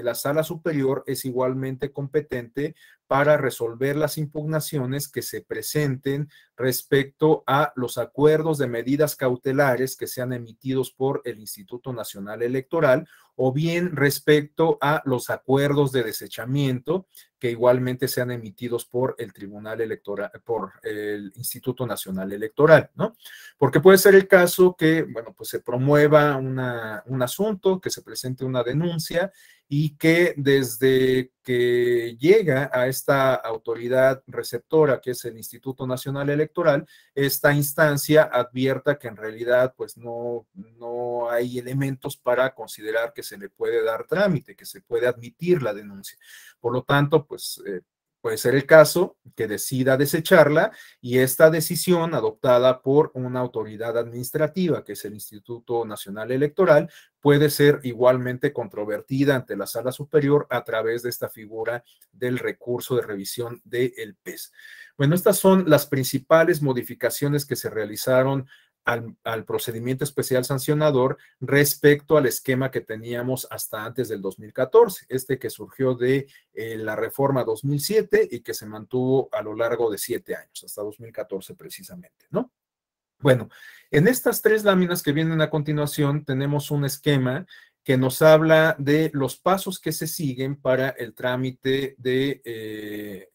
la Sala Superior es igualmente competente para resolver las impugnaciones que se presenten respecto a los acuerdos de medidas cautelares que sean emitidos por el Instituto Nacional Electoral, o bien respecto a los acuerdos de desechamiento que igualmente sean emitidos por el Tribunal Electoral, por el Instituto Nacional Electoral, ¿no? Porque puede ser el caso que, bueno, pues se promueva un asunto, que se presente una denuncia y que desde que llega a esta autoridad receptora, que es el Instituto Nacional Electoral, esta instancia advierta que en realidad pues no hay elementos para considerar que se le puede dar trámite, que se puede admitir la denuncia. Por lo tanto, pues puede ser el caso que decida desecharla, y esta decisión adoptada por una autoridad administrativa, que es el Instituto Nacional Electoral, puede ser igualmente controvertida ante la Sala Superior a través de esta figura del recurso de revisión del PES. Bueno, estas son las principales modificaciones que se realizaron al procedimiento especial sancionador respecto al esquema que teníamos hasta antes del 2014, que surgió de la reforma 2007 y que se mantuvo a lo largo de 7 años, hasta 2014 precisamente, ¿no? Bueno, en estas 3 láminas que vienen a continuación tenemos un esquema que nos habla de los pasos que se siguen para el trámite del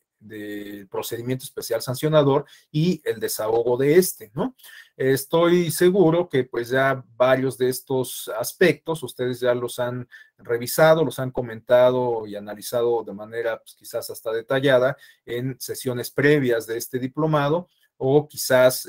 procedimiento especial sancionador y el desahogo de ¿no? Estoy seguro que pues ya varios de estos aspectos ustedes ya los han revisado, los han comentado y analizado de manera pues, quizás hasta detallada en sesiones previas de este diplomado, o quizás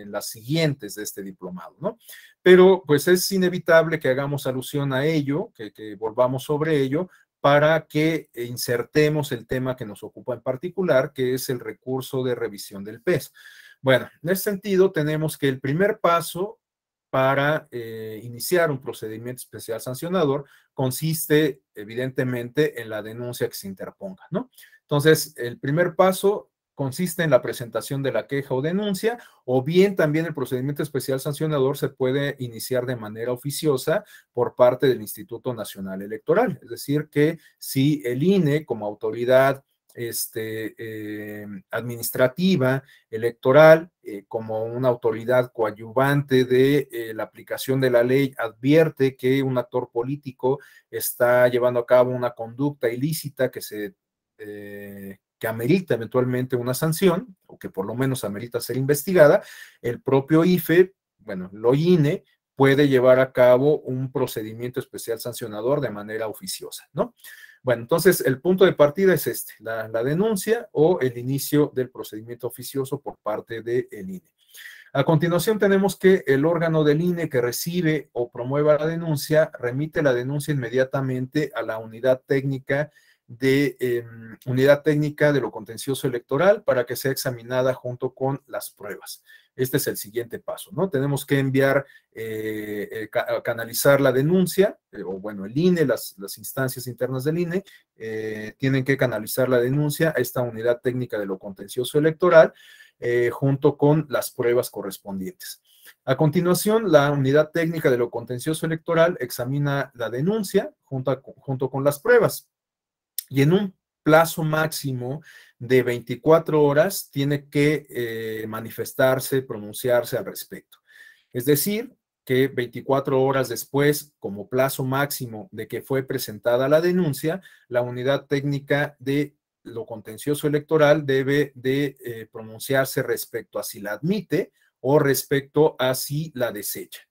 las siguientes de este diplomado, ¿no? Pero pues es inevitable que hagamos alusión a ello, que volvamos sobre ello, para que insertemos el tema que nos ocupa en particular, que es el recurso de revisión del PES. Bueno, en ese sentido tenemos que el primer paso para iniciar un procedimiento especial sancionador consiste evidentemente en la denuncia que se interponga, ¿no? Entonces, el primer paso consiste en la presentación de la queja o denuncia, o bien también el procedimiento especial sancionador se puede iniciar de manera oficiosa por parte del Instituto Nacional Electoral. Es decir, que si el INE como autoridad administrativa, electoral, como una autoridad coadyuvante de la aplicación de la ley, advierte que un actor político está llevando a cabo una conducta ilícita que amerita eventualmente una sanción, o que por lo menos amerita ser investigada, el propio IFE, bueno, lo INE, puede llevar a cabo un procedimiento especial sancionador de manera oficiosa, ¿no? Bueno, entonces el punto de partida es la denuncia o el inicio del procedimiento oficioso por parte del INE. A continuación tenemos que el órgano del INE que recibe o promueva la denuncia remite la denuncia inmediatamente a la unidad técnica de lo contencioso electoral para que sea examinada junto con las pruebas. Este es el siguiente paso, ¿no? Tenemos que enviar, canalizar la denuncia, o bueno, el INE, las instancias internas del INE, tienen que canalizar la denuncia a esta unidad técnica de lo contencioso electoral, junto con las pruebas correspondientes. A continuación, la unidad técnica de lo contencioso electoral examina la denuncia junto con las pruebas. y en un plazo máximo de 24 horas tiene que manifestarse, pronunciarse al respecto. Es decir, que 24 horas después, como plazo máximo de que fue presentada la denuncia, la unidad técnica de lo contencioso electoral debe de pronunciarse respecto a si la admite o respecto a si la desecha.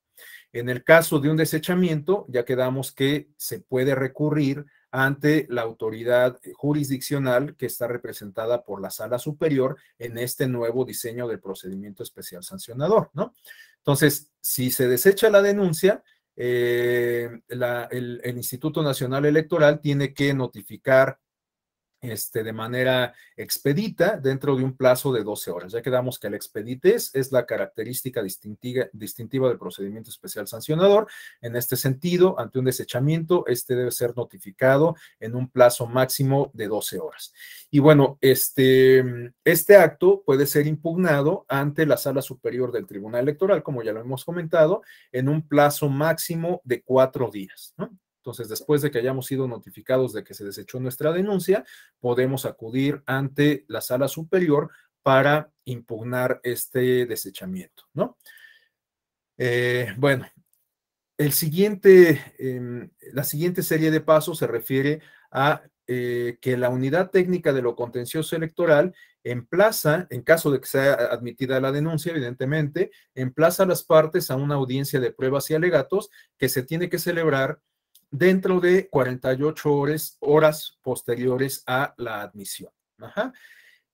En el caso de un desechamiento, ya quedamos que se puede recurrir ante la autoridad jurisdiccional que está representada por la Sala Superior en este nuevo diseño del procedimiento especial sancionador, ¿no? Entonces, si se desecha la denuncia, el Instituto Nacional Electoral tiene que notificar de manera expedita dentro de un plazo de 12 horas. Ya quedamos que la expeditez es la característica distintiva del procedimiento especial sancionador. En este sentido, ante un desechamiento, debe ser notificado en un plazo máximo de 12 horas. Y bueno, este acto puede ser impugnado ante la Sala Superior del Tribunal Electoral, como ya lo hemos comentado, en un plazo máximo de 4 días, ¿no? Entonces, después de que hayamos sido notificados de que se desechó nuestra denuncia, podemos acudir ante la Sala Superior para impugnar este desechamiento, ¿no? Bueno, la siguiente serie de pasos se refiere a que la unidad técnica de lo contencioso electoral emplaza, en caso de que sea admitida la denuncia, evidentemente, emplaza a las partes a una audiencia de pruebas y alegatos que se tiene que celebrar dentro de 48 horas posteriores a la admisión. Ajá.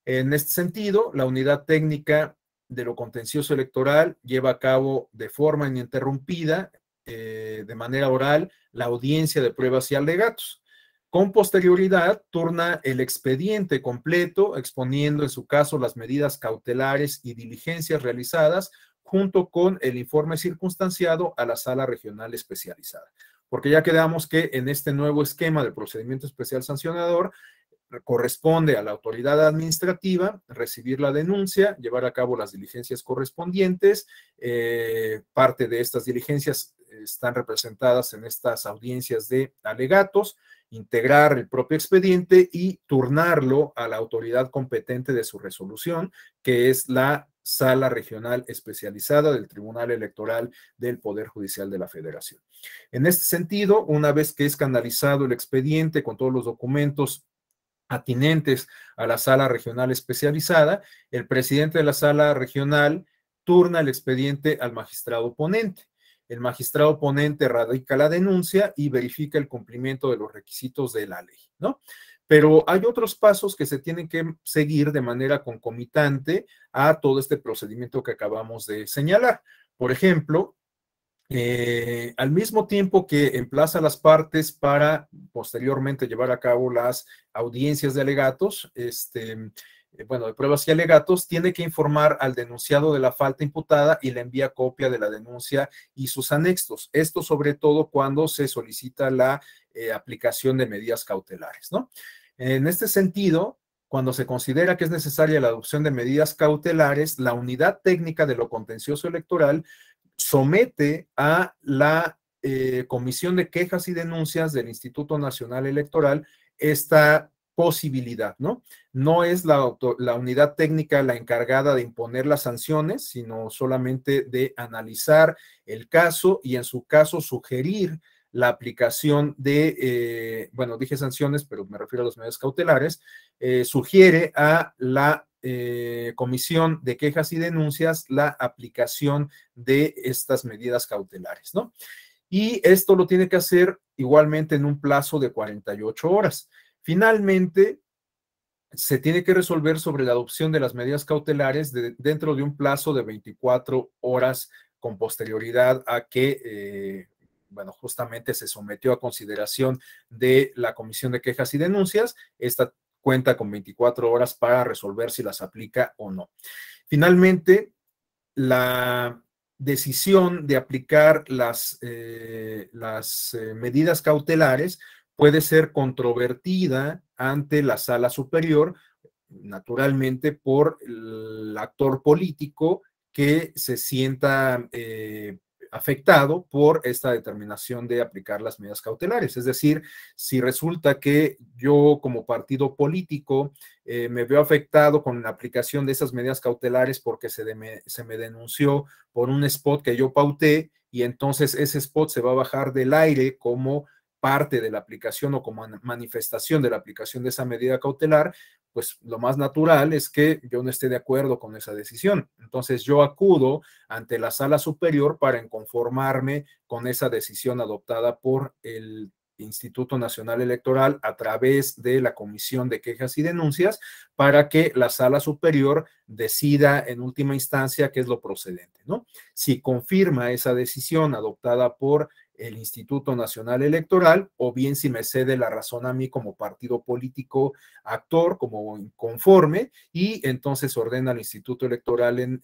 En este sentido, la unidad técnica de lo contencioso electoral lleva a cabo de forma ininterrumpida, de manera oral, la audiencia de pruebas y alegatos. Con posterioridad, turna el expediente completo, exponiendo en su caso las medidas cautelares y diligencias realizadas, junto con el informe circunstanciado a la sala regional especializada. Porque ya quedamos que en este nuevo esquema de procedimiento especial sancionador, corresponde a la autoridad administrativa recibir la denuncia, llevar a cabo las diligencias correspondientes. Parte de estas diligencias están representadas en estas audiencias de alegatos, integrar el propio expediente y turnarlo a la autoridad competente de su resolución, que es la Sala Regional Especializada del Tribunal Electoral del Poder Judicial de la Federación. En este sentido, una vez que es canalizado el expediente con todos los documentos atinentes a la sala regional especializada, el presidente de la sala regional turna el expediente al magistrado ponente. El magistrado ponente radica la denuncia y verifica el cumplimiento de los requisitos de la ley, ¿no? Pero hay otros pasos que se tienen que seguir de manera concomitante a todo este procedimiento que acabamos de señalar. Por ejemplo, al mismo tiempo que emplaza a las partes para posteriormente llevar a cabo las audiencias de alegatos, bueno, de pruebas y alegatos, tiene que informar al denunciado de la falta imputada y le envía copia de la denuncia y sus anexos. Esto sobre todo cuando se solicita la aplicación de medidas cautelares, ¿no? En este sentido, cuando se considera que es necesaria la adopción de medidas cautelares, la unidad técnica de lo contencioso electoral somete a la Comisión de Quejas y Denuncias del Instituto Nacional Electoral esta posibilidad, ¿no? No es la unidad técnica la encargada de imponer las sanciones, sino solamente de analizar el caso y en su caso sugerir la aplicación de, bueno, dije sanciones, pero me refiero a las medidas cautelares, sugiere a la Comisión de Quejas y Denuncias la aplicación de estas medidas cautelares, ¿no? Y esto lo tiene que hacer igualmente en un plazo de 48 horas. Finalmente, se tiene que resolver sobre la adopción de las medidas cautelares dentro de un plazo de 24 horas con posterioridad a que, bueno, justamente se sometió a consideración de la Comisión de Quejas y Denuncias. Esta cuenta con 24 horas para resolver si las aplica o no. Finalmente, la decisión de aplicar las medidas cautelares puede ser controvertida ante la sala superior, naturalmente por el actor político que se sienta afectado por esta determinación de aplicar las medidas cautelares. Es decir, si resulta que yo como partido político me veo afectado con la aplicación de esas medidas cautelares porque se me denunció por un spot que yo pauté y entonces ese spot se va a bajar del aire como parte de la aplicación o como manifestación de la aplicación de esa medida cautelar, pues lo más natural es que yo no esté de acuerdo con esa decisión. Entonces yo acudo ante la sala superior para inconformarme con esa decisión adoptada por el Instituto Nacional Electoral a través de la Comisión de Quejas y Denuncias para que la sala superior decida en última instancia qué es lo procedente, ¿no? Si confirma esa decisión adoptada por el Instituto Nacional Electoral, o bien si me cede la razón a mí como partido político actor, como inconforme, y entonces ordena al Instituto Electoral,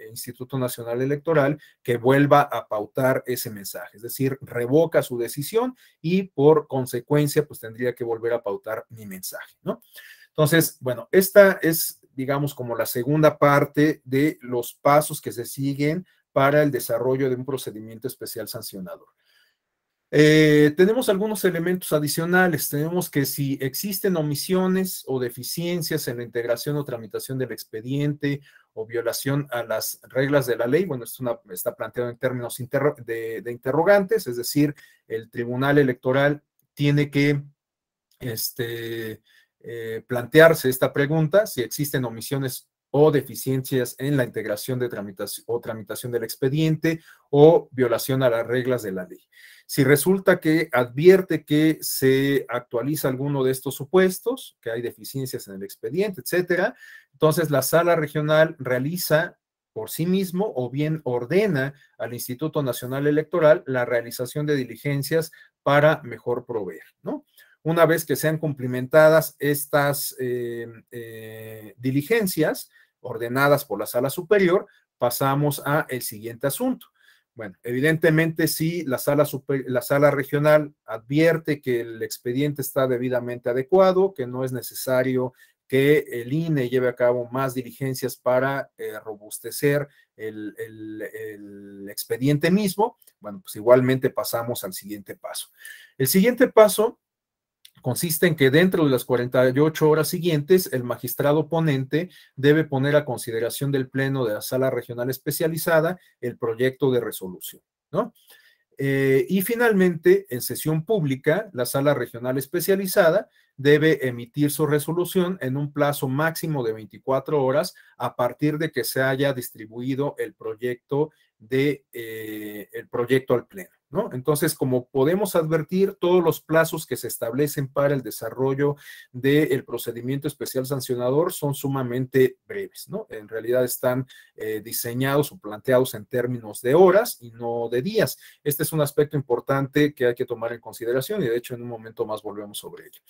Instituto Nacional Electoral, que vuelva a pautar ese mensaje, es decir, revoca su decisión y por consecuencia, pues tendría que volver a pautar mi mensaje, ¿no? Entonces, bueno, esta es, digamos, como la segunda parte de los pasos que se siguen para el desarrollo de un procedimiento especial sancionador. Tenemos algunos elementos adicionales. Tenemos que si existen omisiones o deficiencias en la integración o tramitación del expediente o violación a las reglas de la ley, bueno, esto está planteado en términos de interrogantes, es decir, el Tribunal Electoral tiene que plantearse esta pregunta, si existen omisiones o deficiencias en la integración de tramitación del expediente o violación a las reglas de la ley. Si resulta que advierte que se actualiza alguno de estos supuestos, que hay deficiencias en el expediente, etcétera, entonces la sala regional realiza por sí mismo o bien ordena al Instituto Nacional Electoral la realización de diligencias para mejor proveer, ¿no? Una vez que sean cumplimentadas estas diligencias ordenadas por la sala superior, pasamos a el siguiente asunto. Bueno, evidentemente si la sala regional advierte que el expediente está debidamente adecuado, que no es necesario que el INE lleve a cabo más diligencias para robustecer el expediente mismo, bueno, pues igualmente pasamos al siguiente paso. El siguiente paso consiste en que dentro de las 48 horas siguientes, el magistrado ponente debe poner a consideración del Pleno de la Sala Regional Especializada el proyecto de resolución, ¿no? Y finalmente, en sesión pública, la Sala Regional Especializada debe emitir su resolución en un plazo máximo de 24 horas a partir de que se haya distribuido el proyecto al Pleno, ¿no? Entonces, como podemos advertir, todos los plazos que se establecen para el desarrollo del procedimiento especial sancionador son sumamente breves, ¿no? En realidad están diseñados o planteados en términos de horas y no de días. Este es un aspecto importante que hay que tomar en consideración y de hecho en un momento más volvemos sobre ello.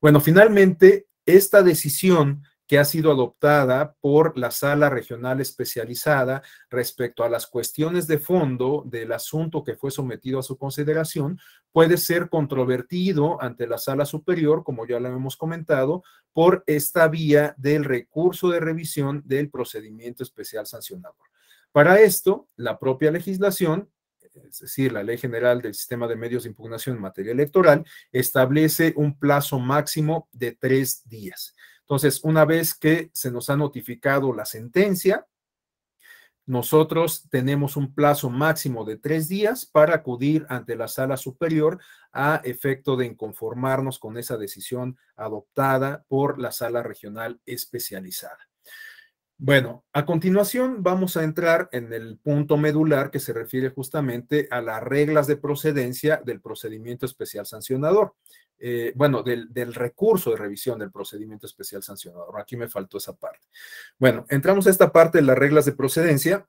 Bueno, finalmente, esta decisión que ha sido adoptada por la Sala Regional Especializada respecto a las cuestiones de fondo del asunto que fue sometido a su consideración, puede ser controvertido ante la Sala Superior, como ya lo hemos comentado, por esta vía del recurso de revisión del procedimiento especial sancionador. Para esto, la propia legislación, es decir, la Ley General del Sistema de Medios de Impugnación en materia electoral, establece un plazo máximo de 3 días. Entonces, una vez que se nos ha notificado la sentencia, nosotros tenemos un plazo máximo de 3 días para acudir ante la sala superior a efecto de inconformarnos con esa decisión adoptada por la sala regional especializada. Bueno, a continuación vamos a entrar en el punto medular que se refiere justamente a las reglas de procedencia del procedimiento especial sancionador. Del recurso de revisión del procedimiento especial sancionador. Aquí me faltó esa parte. Bueno, entramos a esta parte de las reglas de procedencia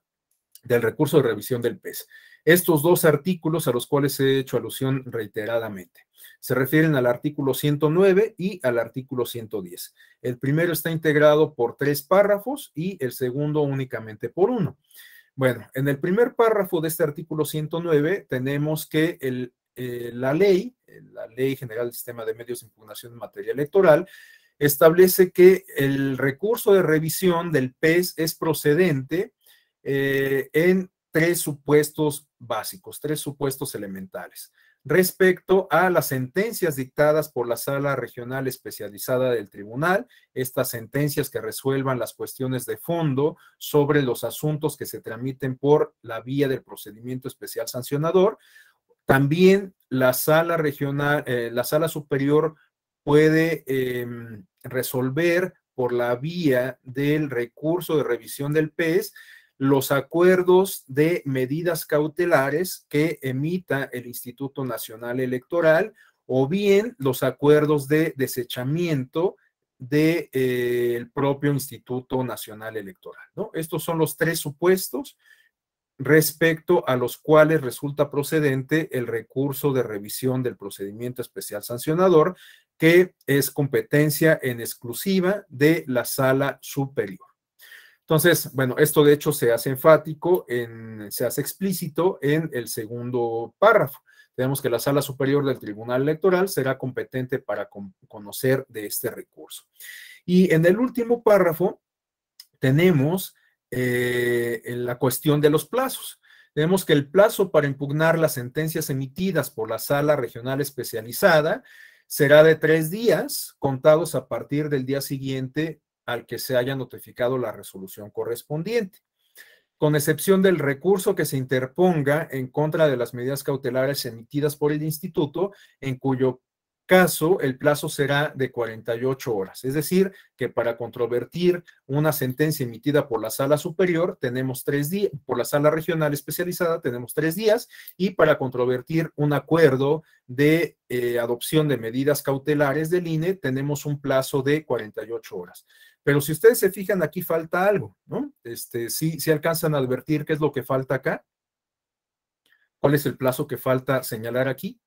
del recurso de revisión del PES. Estos dos artículos a los cuales he hecho alusión reiteradamente se refieren al artículo 109 y al artículo 110. El primero está integrado por 3 párrafos y el segundo únicamente por 1. Bueno, en el primer párrafo de este artículo 109 tenemos que la Ley General del Sistema de Medios de Impugnación en materia electoral, establece que el recurso de revisión del PES es procedente en tres supuestos básicos, tres supuestos elementales. Respecto a las sentencias dictadas por la Sala Regional Especializada del Tribunal, estas sentencias que resuelvan las cuestiones de fondo sobre los asuntos que se tramiten por la vía del procedimiento especial sancionador. También la Sala Regional, la Sala Superior puede resolver por la vía del recurso de revisión del PES los acuerdos de medidas cautelares que emita el Instituto Nacional Electoral o bien los acuerdos de desechamiento del propio Instituto Nacional Electoral, ¿no? Estos son los tres supuestos respecto a los cuales resulta procedente el recurso de revisión del procedimiento especial sancionador, que es competencia en exclusiva de la Sala Superior. Entonces, bueno, esto de hecho se hace enfático, se hace explícito en el segundo párrafo. Tenemos que la Sala Superior del Tribunal Electoral será competente para conocer de este recurso. Y en el último párrafo tenemos en la cuestión de los plazos. Tenemos que el plazo para impugnar las sentencias emitidas por la Sala Regional Especializada será de 3 días, contados a partir del día siguiente al que se haya notificado la resolución correspondiente, con excepción del recurso que se interponga en contra de las medidas cautelares emitidas por el instituto, en cuyo caso el plazo será de 48 horas. Es decir, que para controvertir una sentencia emitida por la Sala Superior tenemos 3 días, por la Sala Regional Especializada tenemos 3 días, y para controvertir un acuerdo de adopción de medidas cautelares del INE tenemos un plazo de 48 horas. Pero si ustedes se fijan, aquí falta algo, ¿no? Sí alcanzan a advertir qué es lo que falta acá. ¿Cuál es el plazo que falta señalar aquí?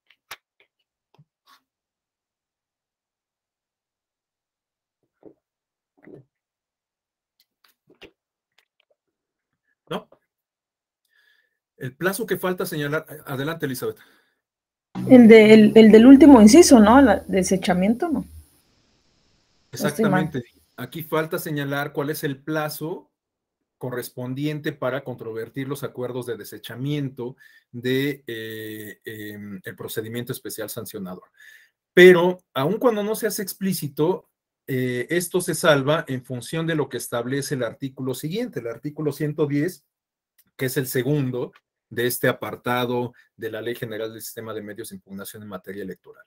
¿No? El plazo que falta señalar, adelante, Elizabeth. El del último inciso, ¿no? El desechamiento, ¿no? Exactamente. Aquí falta señalar cuál es el plazo correspondiente para controvertir los acuerdos de desechamiento de el procedimiento especial sancionador. Pero aun cuando no se hace explícito, esto se salva en función de lo que establece el artículo siguiente, el artículo 110, que es el segundo de este apartado de la Ley General del Sistema de Medios de Impugnación en materia electoral.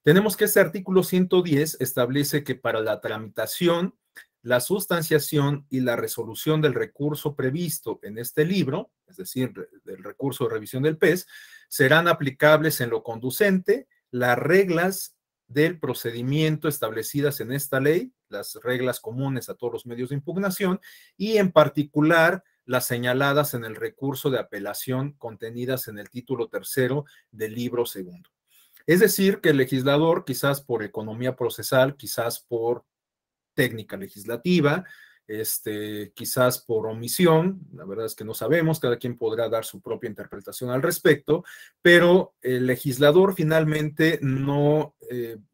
Tenemos que este artículo 110 establece que para la tramitación, la sustanciación y la resolución del recurso previsto en este libro, es decir, del recurso de revisión del PES, serán aplicables en lo conducente las reglas del procedimiento establecidas en esta ley, las reglas comunes a todos los medios de impugnación, y en particular las señaladas en el recurso de apelación contenidas en el título tercero del libro segundo. Es decir, que el legislador, quizás por economía procesal, quizás por técnica legislativa, quizás por omisión, la verdad es que no sabemos, cada quien podrá dar su propia interpretación al respecto, pero el legislador finalmente no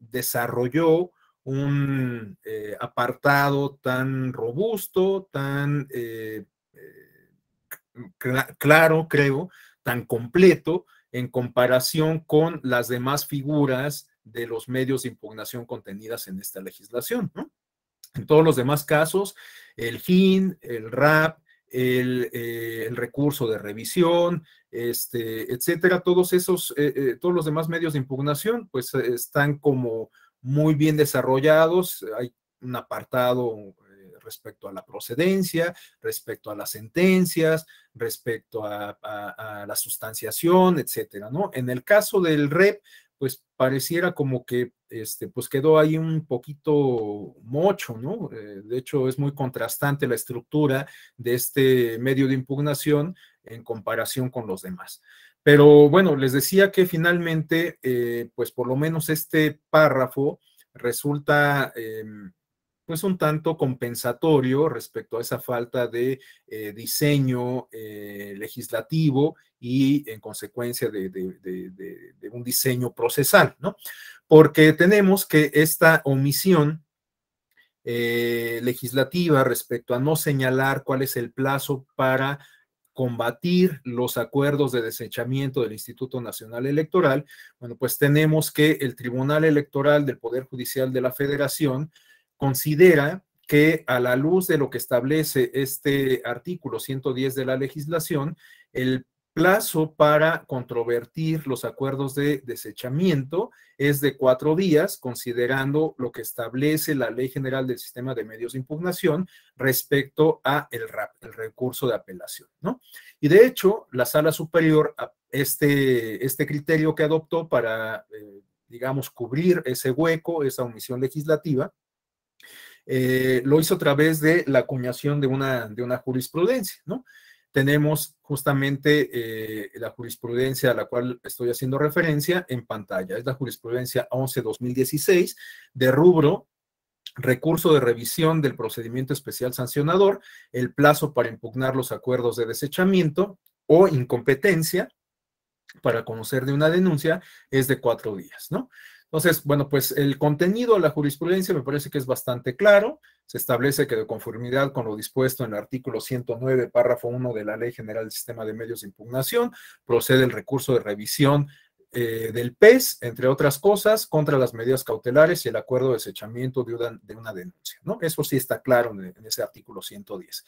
desarrolló un apartado tan robusto, tan claro, creo, tan completo en comparación con las demás figuras de los medios de impugnación contenidas en esta legislación, ¿no? En todos los demás casos, el GIN, el RAP, el recurso de revisión, etcétera, todos los demás medios de impugnación, pues están como muy bien desarrollados. Hay un apartado respecto a la procedencia, respecto a las sentencias, respecto a la sustanciación, etcétera, ¿no? En el caso del REP, pues pareciera como que pues quedó ahí un poquito mocho, ¿no? De hecho, es muy contrastante la estructura de este medio de impugnación en comparación con los demás. Pero bueno, les decía que finalmente, pues por lo menos este párrafo resulta pues un tanto compensatorio respecto a esa falta de diseño legislativo y en consecuencia de un diseño procesal, ¿no? Porque tenemos que esta omisión legislativa respecto a no señalar cuál es el plazo para combatir los acuerdos de desechamiento del Instituto Nacional Electoral, bueno, pues tenemos que el Tribunal Electoral del Poder Judicial de la Federación considera que a la luz de lo que establece este artículo 110 de la legislación, el plazo para controvertir los acuerdos de desechamiento es de 4 días, considerando lo que establece la Ley General del Sistema de Medios de Impugnación respecto a el RAP, el recurso de apelación, ¿no? Y de hecho, la Sala Superior, este criterio que adoptó para, digamos, cubrir ese hueco, esa omisión legislativa, lo hizo a través de la acuñación de una jurisprudencia, ¿no? Tenemos justamente la jurisprudencia a la cual estoy haciendo referencia en pantalla. Es la jurisprudencia 11-2016 de rubro recurso de revisión del procedimiento especial sancionador, el plazo para impugnar los acuerdos de desechamiento o incompetencia para conocer de una denuncia es de 4 días, ¿no? Entonces, bueno, pues el contenido de la jurisprudencia me parece que es bastante claro. Se establece que de conformidad con lo dispuesto en el artículo 109, párrafo 1 de la Ley General del Sistema de Medios de Impugnación, procede el recurso de revisión del PES, entre otras cosas, contra las medidas cautelares y el acuerdo de desechamiento de una denuncia, ¿no? Eso sí está claro en ese artículo 110.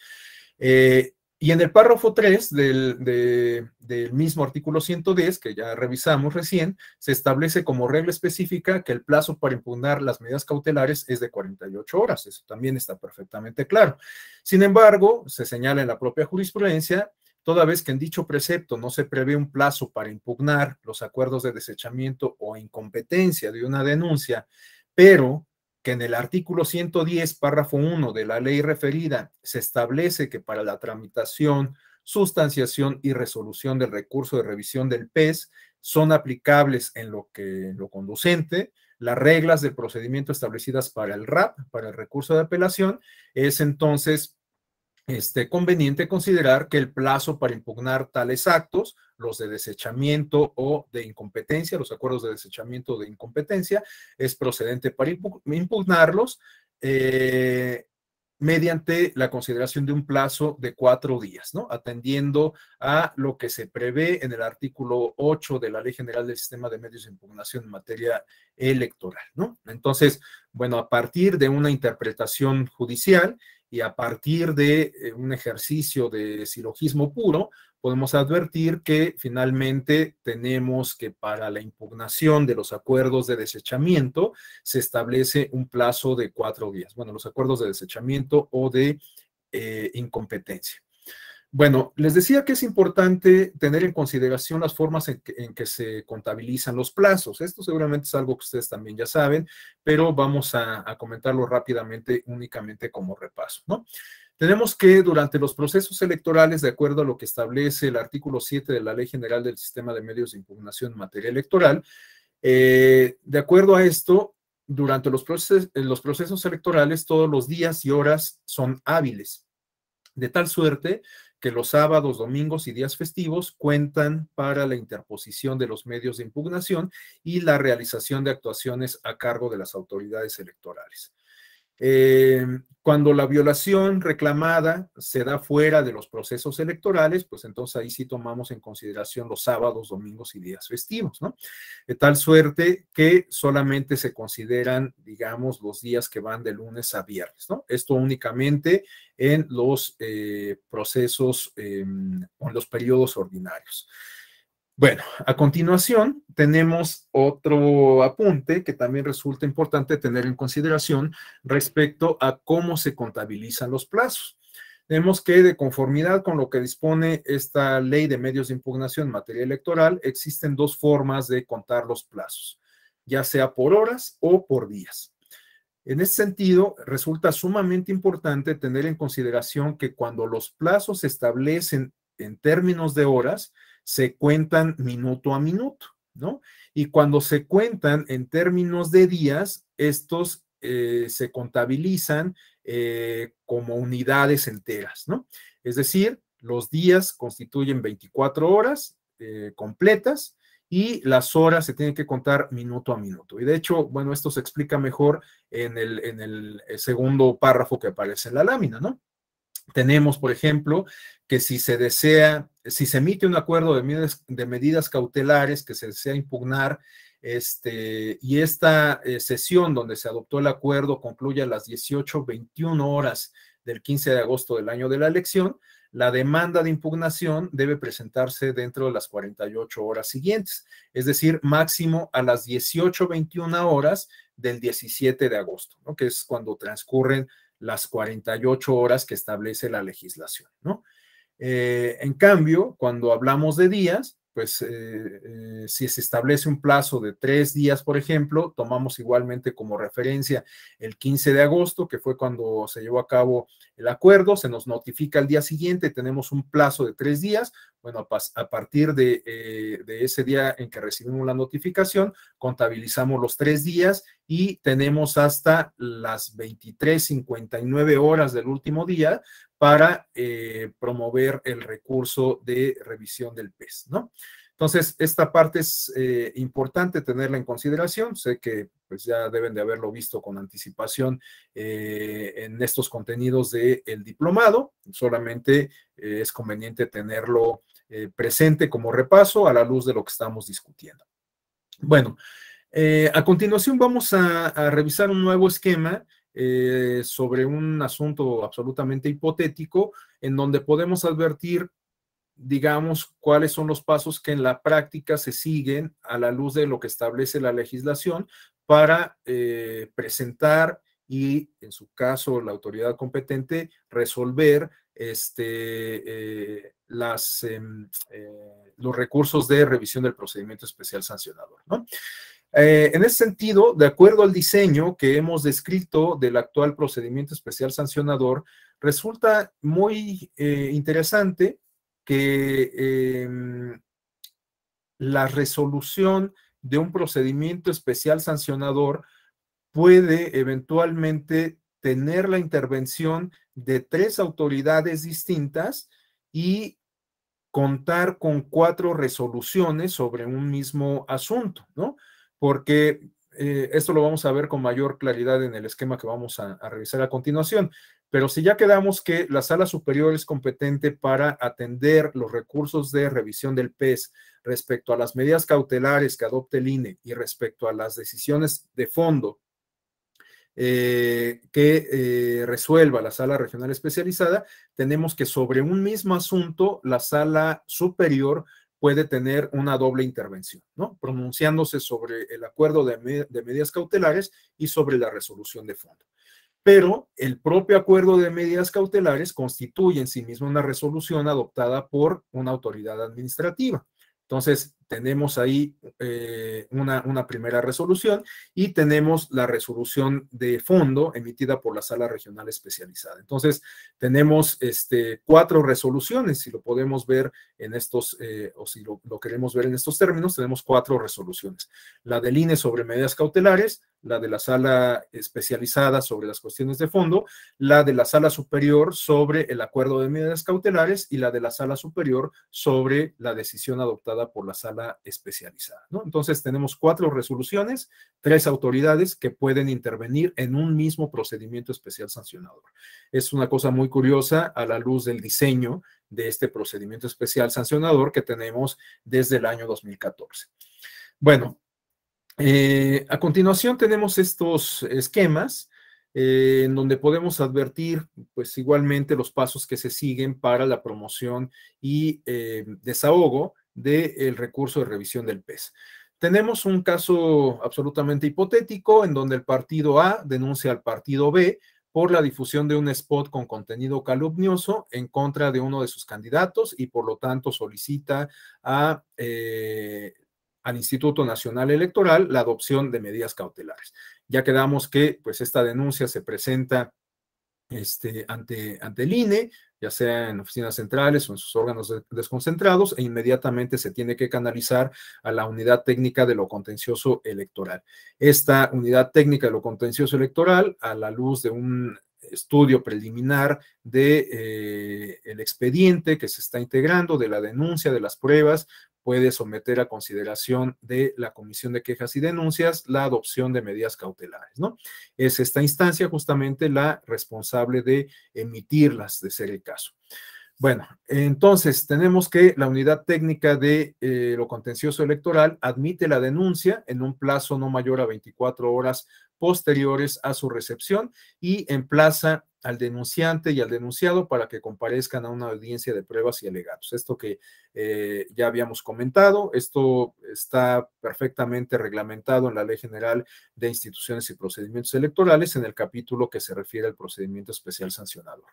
Y en el párrafo 3 del mismo artículo 110, que ya revisamos recién, se establece como regla específica que el plazo para impugnar las medidas cautelares es de 48 horas. Eso también está perfectamente claro. Sin embargo, se señala en la propia jurisprudencia, toda vez que en dicho precepto no se prevé un plazo para impugnar los acuerdos de desechamiento o incompetencia de una denuncia, pero que en el artículo 110, párrafo 1 de la ley referida, se establece que para la tramitación, sustanciación y resolución del recurso de revisión del PES son aplicables en lo conducente las reglas del procedimiento establecidas para el RAP, para el recurso de apelación, es entonces conveniente considerar que el plazo para impugnar tales actos, los de desechamiento o de incompetencia, los acuerdos de desechamiento o de incompetencia, es procedente para impugnarlos mediante la consideración de un plazo de 4 días, ¿no? Atendiendo a lo que se prevé en el artículo 8 de la Ley General del Sistema de Medios de Impugnación en materia electoral, ¿no? Entonces, bueno, a partir de una interpretación judicial y a partir de un ejercicio de silogismo puro, podemos advertir que finalmente tenemos que para la impugnación de los acuerdos de desechamiento se establece un plazo de 4 días. Bueno, los acuerdos de desechamiento o de incompetencia. Bueno, les decía que es importante tener en consideración las formas en que se contabilizan los plazos. Esto seguramente es algo que ustedes también ya saben, pero vamos a comentarlo rápidamente, únicamente como repaso, ¿no? Tenemos que durante los procesos electorales, de acuerdo a lo que establece el artículo 7 de la Ley General del Sistema de Medios de Impugnación en materia electoral, de acuerdo a esto, durante los procesos electorales, todos los días y horas son hábiles, de tal suerte que los sábados, domingos y días festivos cuentan para la interposición de los medios de impugnación y la realización de actuaciones a cargo de las autoridades electorales. Cuando la violación reclamada se da fuera de los procesos electorales, pues entonces ahí sí tomamos en consideración los sábados, domingos y días festivos, ¿no? De tal suerte que solamente se consideran, digamos, los días que van de lunes a viernes, ¿no? Esto únicamente en los procesos o en los periodos ordinarios. Bueno, a continuación tenemos otro apunte que también resulta importante tener en consideración respecto a cómo se contabilizan los plazos. Tenemos que, de conformidad con lo que dispone esta ley de medios de impugnación en materia electoral, existen 2 formas de contar los plazos, ya sea por horas o por días. En ese sentido, resulta sumamente importante tener en consideración que cuando los plazos se establecen en términos de horas, se cuentan minuto a minuto, ¿no? Y cuando se cuentan en términos de días, estos se contabilizan como unidades enteras, ¿no? Es decir, los días constituyen 24 horas completas y las horas se tienen que contar minuto a minuto. Y de hecho, bueno, esto se explica mejor en el segundo párrafo que aparece en la lámina, ¿no? Tenemos, por ejemplo, que si se desea, si se emite un acuerdo de medidas cautelares que se desea impugnar, y esta sesión donde se adoptó el acuerdo concluye a las 18:21 horas del 15 de agosto del año de la elección, la demanda de impugnación debe presentarse dentro de las 48 horas siguientes, es decir, máximo a las 18:21 horas del 17 de agosto, ¿no? Que es cuando transcurren las 48 horas que establece la legislación, ¿no? En cambio, cuando hablamos de días, pues si se establece un plazo de 3 días, por ejemplo, tomamos igualmente como referencia el 15 de agosto, que fue cuando se llevó a cabo el acuerdo, se nos notifica el día siguiente, tenemos un plazo de 3 días. Bueno, a partir de ese día en que recibimos la notificación, contabilizamos los 3 días y tenemos hasta las 23:59 horas del último día para promover el recurso de revisión del PES, ¿no? Entonces, esta parte es importante tenerla en consideración. Sé que pues ya deben de haberlo visto con anticipación en estos contenidos del diplomado. Solamente es conveniente tenerlo presente como repaso a la luz de lo que estamos discutiendo. Bueno, a continuación vamos a revisar un nuevo esquema sobre un asunto absolutamente hipotético en donde podemos advertir, digamos, cuáles son los pasos que en la práctica se siguen a la luz de lo que establece la legislación para presentar y, en su caso, la autoridad competente, resolver los recursos de revisión del procedimiento especial sancionador, ¿no? En ese sentido, de acuerdo al diseño que hemos descrito del actual procedimiento especial sancionador, resulta muy interesante que la resolución de un procedimiento especial sancionador puede eventualmente tener la intervención de 3 autoridades distintas y contar con 4 resoluciones sobre un mismo asunto, ¿no? Porque esto lo vamos a ver con mayor claridad en el esquema que vamos a revisar a continuación. Pero si ya quedamos que la Sala Superior es competente para atender los recursos de revisión del PES respecto a las medidas cautelares que adopte el INE y respecto a las decisiones de fondo que resuelva la sala regional especializada, tenemos que sobre un mismo asunto, la sala superior puede tener una doble intervención, ¿no? Pronunciándose sobre el acuerdo de medidas cautelares y sobre la resolución de fondo. Pero el propio acuerdo de medidas cautelares constituye en sí mismo una resolución adoptada por una autoridad administrativa. Entonces, tenemos ahí una primera resolución y tenemos la resolución de fondo emitida por la Sala Regional Especializada. Entonces, tenemos 4 resoluciones, si lo podemos ver en estos, o si lo queremos ver en estos términos, tenemos 4 resoluciones. La del INE sobre medidas cautelares, la de la Sala Especializada sobre las cuestiones de fondo, la de la Sala Superior sobre el acuerdo de medidas cautelares y la de la Sala Superior sobre la decisión adoptada por la Sala Especializada, ¿no? Entonces tenemos 4 resoluciones, 3 autoridades que pueden intervenir en un mismo procedimiento especial sancionador. Es una cosa muy curiosa a la luz del diseño de este procedimiento especial sancionador que tenemos desde el año 2014. Bueno, a continuación tenemos estos esquemas en donde podemos advertir, pues igualmente los pasos que se siguen para la promoción y desahogo del recurso de revisión del PES. Tenemos un caso absolutamente hipotético en donde el partido A denuncia al partido B por la difusión de un spot con contenido calumnioso en contra de uno de sus candidatos y por lo tanto solicita al Instituto Nacional Electoral la adopción de medidas cautelares. Ya quedamos que pues esta denuncia se presenta ante el INE, ya sea en oficinas centrales o en sus órganos desconcentrados, e inmediatamente se tiene que canalizar a la unidad técnica de lo contencioso electoral. Esta unidad técnica de lo contencioso electoral, a la luz de un estudio preliminar de el expediente que se está integrando, de la denuncia, de las pruebas, puede someter a consideración de la Comisión de Quejas y Denuncias la adopción de medidas cautelares, ¿no? Es esta instancia justamente la responsable de emitirlas, de ser el caso. Bueno, entonces tenemos que la unidad técnica de lo contencioso electoral admite la denuncia en un plazo no mayor a 24 horas posteriores a su recepción y emplaza al denunciante y al denunciado para que comparezcan a una audiencia de pruebas y alegatos. Esto que ya habíamos comentado, esto está perfectamente reglamentado en la Ley General de Instituciones y Procedimientos Electorales en el capítulo que se refiere al procedimiento especial sancionador.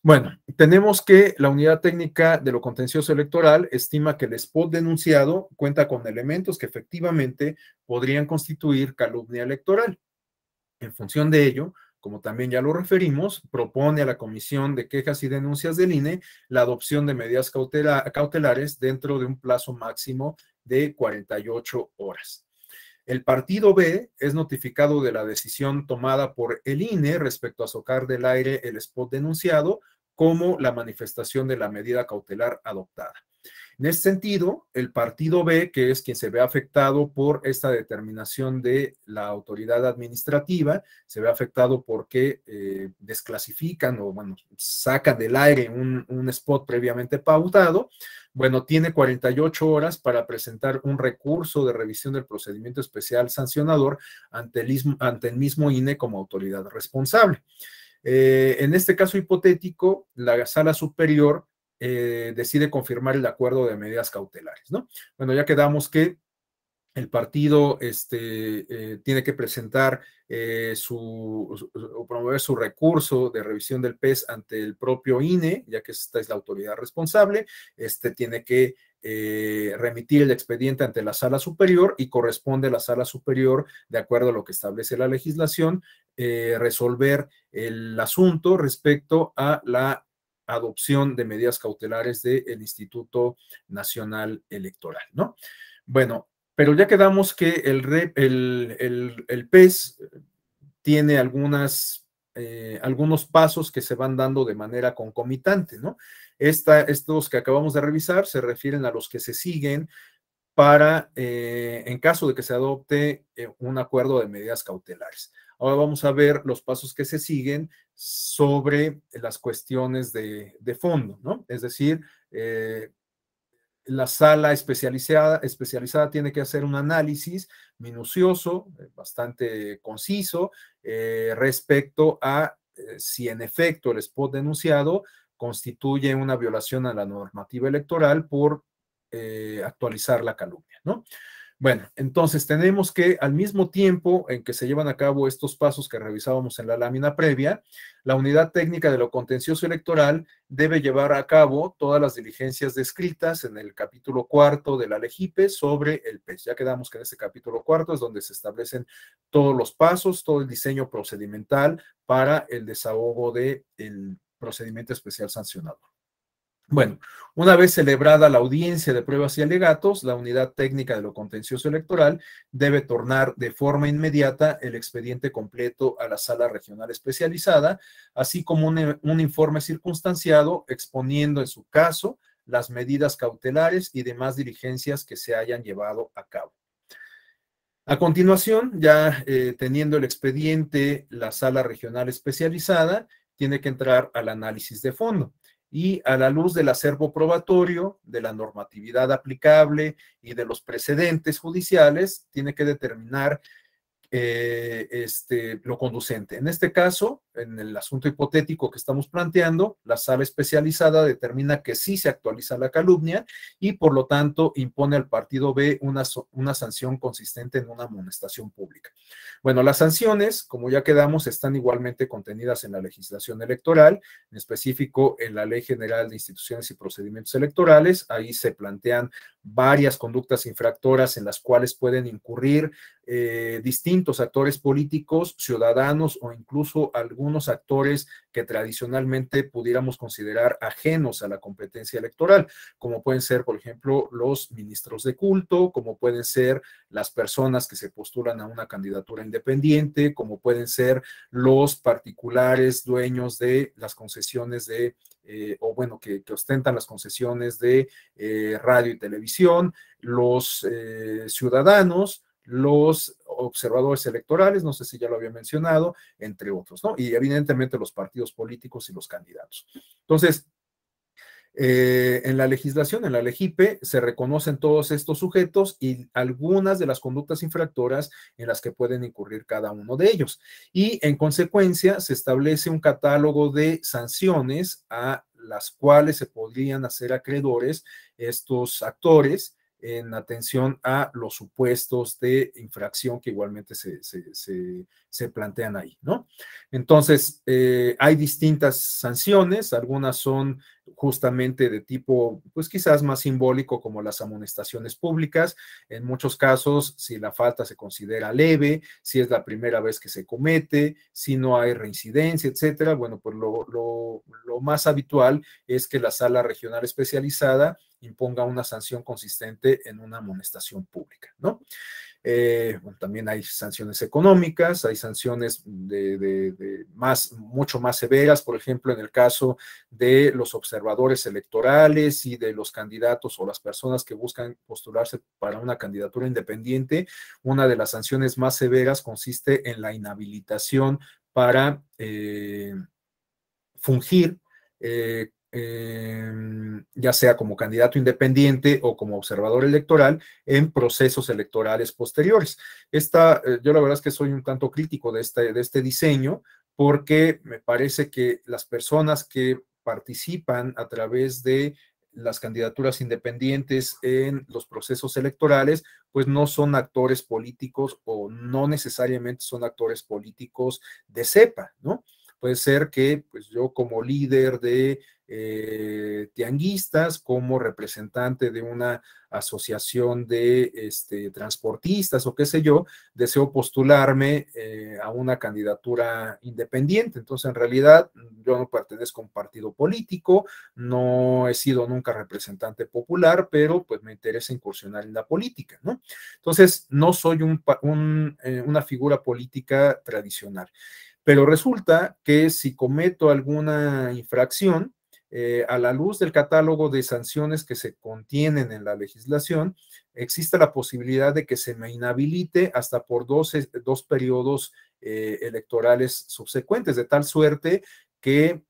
Bueno, tenemos que la unidad técnica de lo contencioso electoral estima que el spot denunciado cuenta con elementos que efectivamente podrían constituir calumnia electoral. En función de ello, como también ya lo referimos, propone a la Comisión de Quejas y Denuncias del INE la adopción de medidas cautelares dentro de un plazo máximo de 48 horas. El partido B es notificado de la decisión tomada por el INE respecto a sacar del aire el spot denunciado como la manifestación de la medida cautelar adoptada. En este sentido, el partido B, que es quien se ve afectado por esta determinación de la autoridad administrativa, se ve afectado porque desclasifican o, bueno, sacan del aire un spot previamente pautado. Bueno, tiene 48 horas para presentar un recurso de revisión del procedimiento especial sancionador ante el mismo INE como autoridad responsable. En este caso hipotético, la sala superior decide confirmar el acuerdo de medidas cautelares, ¿no? Bueno, ya quedamos que el partido tiene que presentar o promover su recurso de revisión del PES ante el propio INE, ya que esta es la autoridad responsable. Tiene que remitir el expediente ante la sala superior y corresponde a la sala superior, de acuerdo a lo que establece la legislación, resolver el asunto respecto a la adopción de medidas cautelares del Instituto Nacional Electoral, ¿no? Bueno, pero ya quedamos que el PES tiene algunos pasos que se van dando de manera concomitante, ¿no? Estos que acabamos de revisar se refieren a los que se siguen para, en caso de que se adopte un acuerdo de medidas cautelares. Ahora vamos a ver los pasos que se siguen sobre las cuestiones de fondo, ¿no? Es decir, la sala especializada tiene que hacer un análisis minucioso, bastante conciso, respecto a si en efecto el spot denunciado constituye una violación a la normativa electoral por actualizar la calumnia, ¿no? Bueno, entonces tenemos que al mismo tiempo en que se llevan a cabo estos pasos que revisábamos en la lámina previa, la unidad técnica de lo contencioso electoral debe llevar a cabo todas las diligencias descritas en el capítulo cuarto de la LEGIPE sobre el PES. Ya quedamos que en este capítulo cuarto es donde se establecen todos los pasos, todo el diseño procedimental para el desahogo del procedimiento especial sancionador. Bueno, una vez celebrada la audiencia de pruebas y alegatos, la unidad técnica de lo contencioso electoral debe tornar de forma inmediata el expediente completo a la sala regional especializada, así como un informe circunstanciado exponiendo en su caso las medidas cautelares y demás diligencias que se hayan llevado a cabo. A continuación, ya teniendo el expediente, la sala regional especializada tiene que entrar al análisis de fondo y a la luz del acervo probatorio, de la normatividad aplicable y de los precedentes judiciales, tiene que determinar lo conducente. En este caso, en el asunto hipotético que estamos planteando, la sala especializada determina que sí se actualiza la calumnia y por lo tanto impone al partido B una sanción consistente en una amonestación pública. Bueno, las sanciones, como ya quedamos, están igualmente contenidas en la legislación electoral, en específico en la Ley General de Instituciones y Procedimientos Electorales. Ahí se plantean varias conductas infractoras en las cuales pueden incurrir distintos actores políticos, ciudadanos o incluso algunos actores que tradicionalmente pudiéramos considerar ajenos a la competencia electoral, como pueden ser, por ejemplo, los ministros de culto, como pueden ser las personas que se postulan a una candidatura independiente, como pueden ser los particulares dueños de las concesiones de o bueno, que ostentan las concesiones de radio y televisión, los ciudadanos, los observadores electorales, no sé si ya lo había mencionado, entre otros, ¿no? Y evidentemente los partidos políticos y los candidatos. Entonces, en la legislación, en la LEGIPE, se reconocen todos estos sujetos y algunas de las conductas infractoras en las que pueden incurrir cada uno de ellos. Y en consecuencia, se establece un catálogo de sanciones a las cuales se podrían hacer acreedores estos actores en atención a los supuestos de infracción que igualmente se plantean ahí, ¿no? Entonces, hay distintas sanciones, algunas son justamente de tipo, pues quizás más simbólico, como las amonestaciones públicas. En muchos casos, si la falta se considera leve, si es la primera vez que se comete, si no hay reincidencia, etcétera, bueno, pues lo más habitual es que la sala regional especializada imponga una sanción consistente en una amonestación pública, ¿no? Bueno, también hay sanciones económicas, hay sanciones mucho más severas, por ejemplo, en el caso de los observadores electorales y de los candidatos o las personas que buscan postularse para una candidatura independiente. Una de las sanciones más severas consiste en la inhabilitación para fungir ya sea como candidato independiente o como observador electoral en procesos electorales posteriores. Yo la verdad es que soy un tanto crítico de este diseño porque me parece que las personas que participan a través de las candidaturas independientes en los procesos electorales, pues no son actores políticos o no necesariamente son actores políticos de cepa, ¿no? Puede ser que pues yo como líder de tianguistas, como representante de una asociación de transportistas o qué sé yo, deseo postularme a una candidatura independiente. Entonces, en realidad, yo no pertenezco a un partido político, no he sido nunca representante popular, pero pues me interesa incursionar en la política, ¿no? Entonces, no soy una figura política tradicional. Pero resulta que si cometo alguna infracción, a la luz del catálogo de sanciones que se contienen en la legislación, existe la posibilidad de que se me inhabilite hasta por dos periodos electorales subsecuentes, de tal suerte que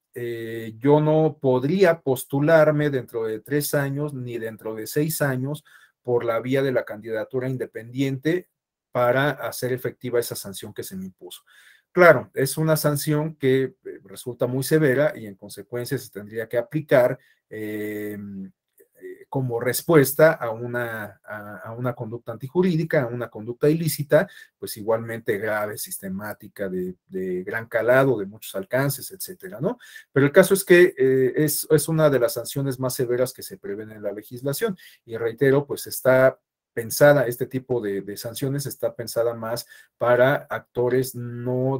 yo no podría postularme dentro de 3 años ni dentro de 6 años por la vía de la candidatura independiente para hacer efectiva esa sanción que se me impuso. Claro, es una sanción que resulta muy severa y en consecuencia se tendría que aplicar como respuesta a una conducta antijurídica, a una conducta ilícita, pues igualmente grave, sistemática, de gran calado, de muchos alcances, etcétera, ¿no? Pero el caso es que es una de las sanciones más severas que se prevén en la legislación y reitero, pues está pensada, este tipo de sanciones está pensada más para actores no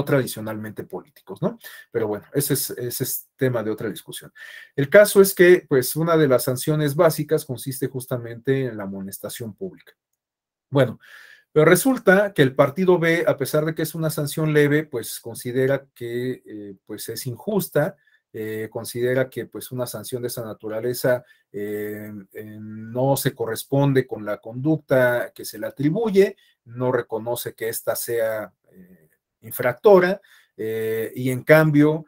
tradicionalmente políticos, ¿no? Pero bueno, ese es tema de otra discusión. El caso es que, pues, una de las sanciones básicas consiste justamente en la amonestación pública. Bueno, pero resulta que el partido B, a pesar de que es una sanción leve, pues considera que pues es injusta, considera que pues una sanción de esa naturaleza no se corresponde con la conducta que se le atribuye, no reconoce que ésta sea infractora y en cambio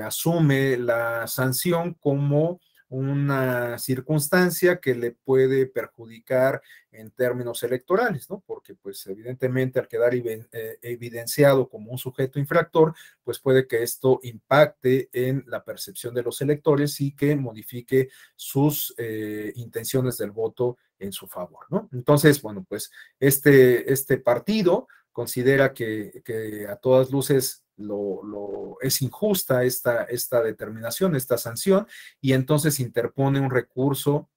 asume la sanción como una circunstancia que le puede perjudicar en términos electorales, ¿no? Porque pues evidentemente al quedar evidenciado como un sujeto infractor, pues puede que esto impacte en la percepción de los electores y que modifique sus intenciones del voto en su favor, ¿no? Entonces, bueno, pues este partido considera que a todas luces es injusta esta determinación, esta sanción, y entonces interpone un recurso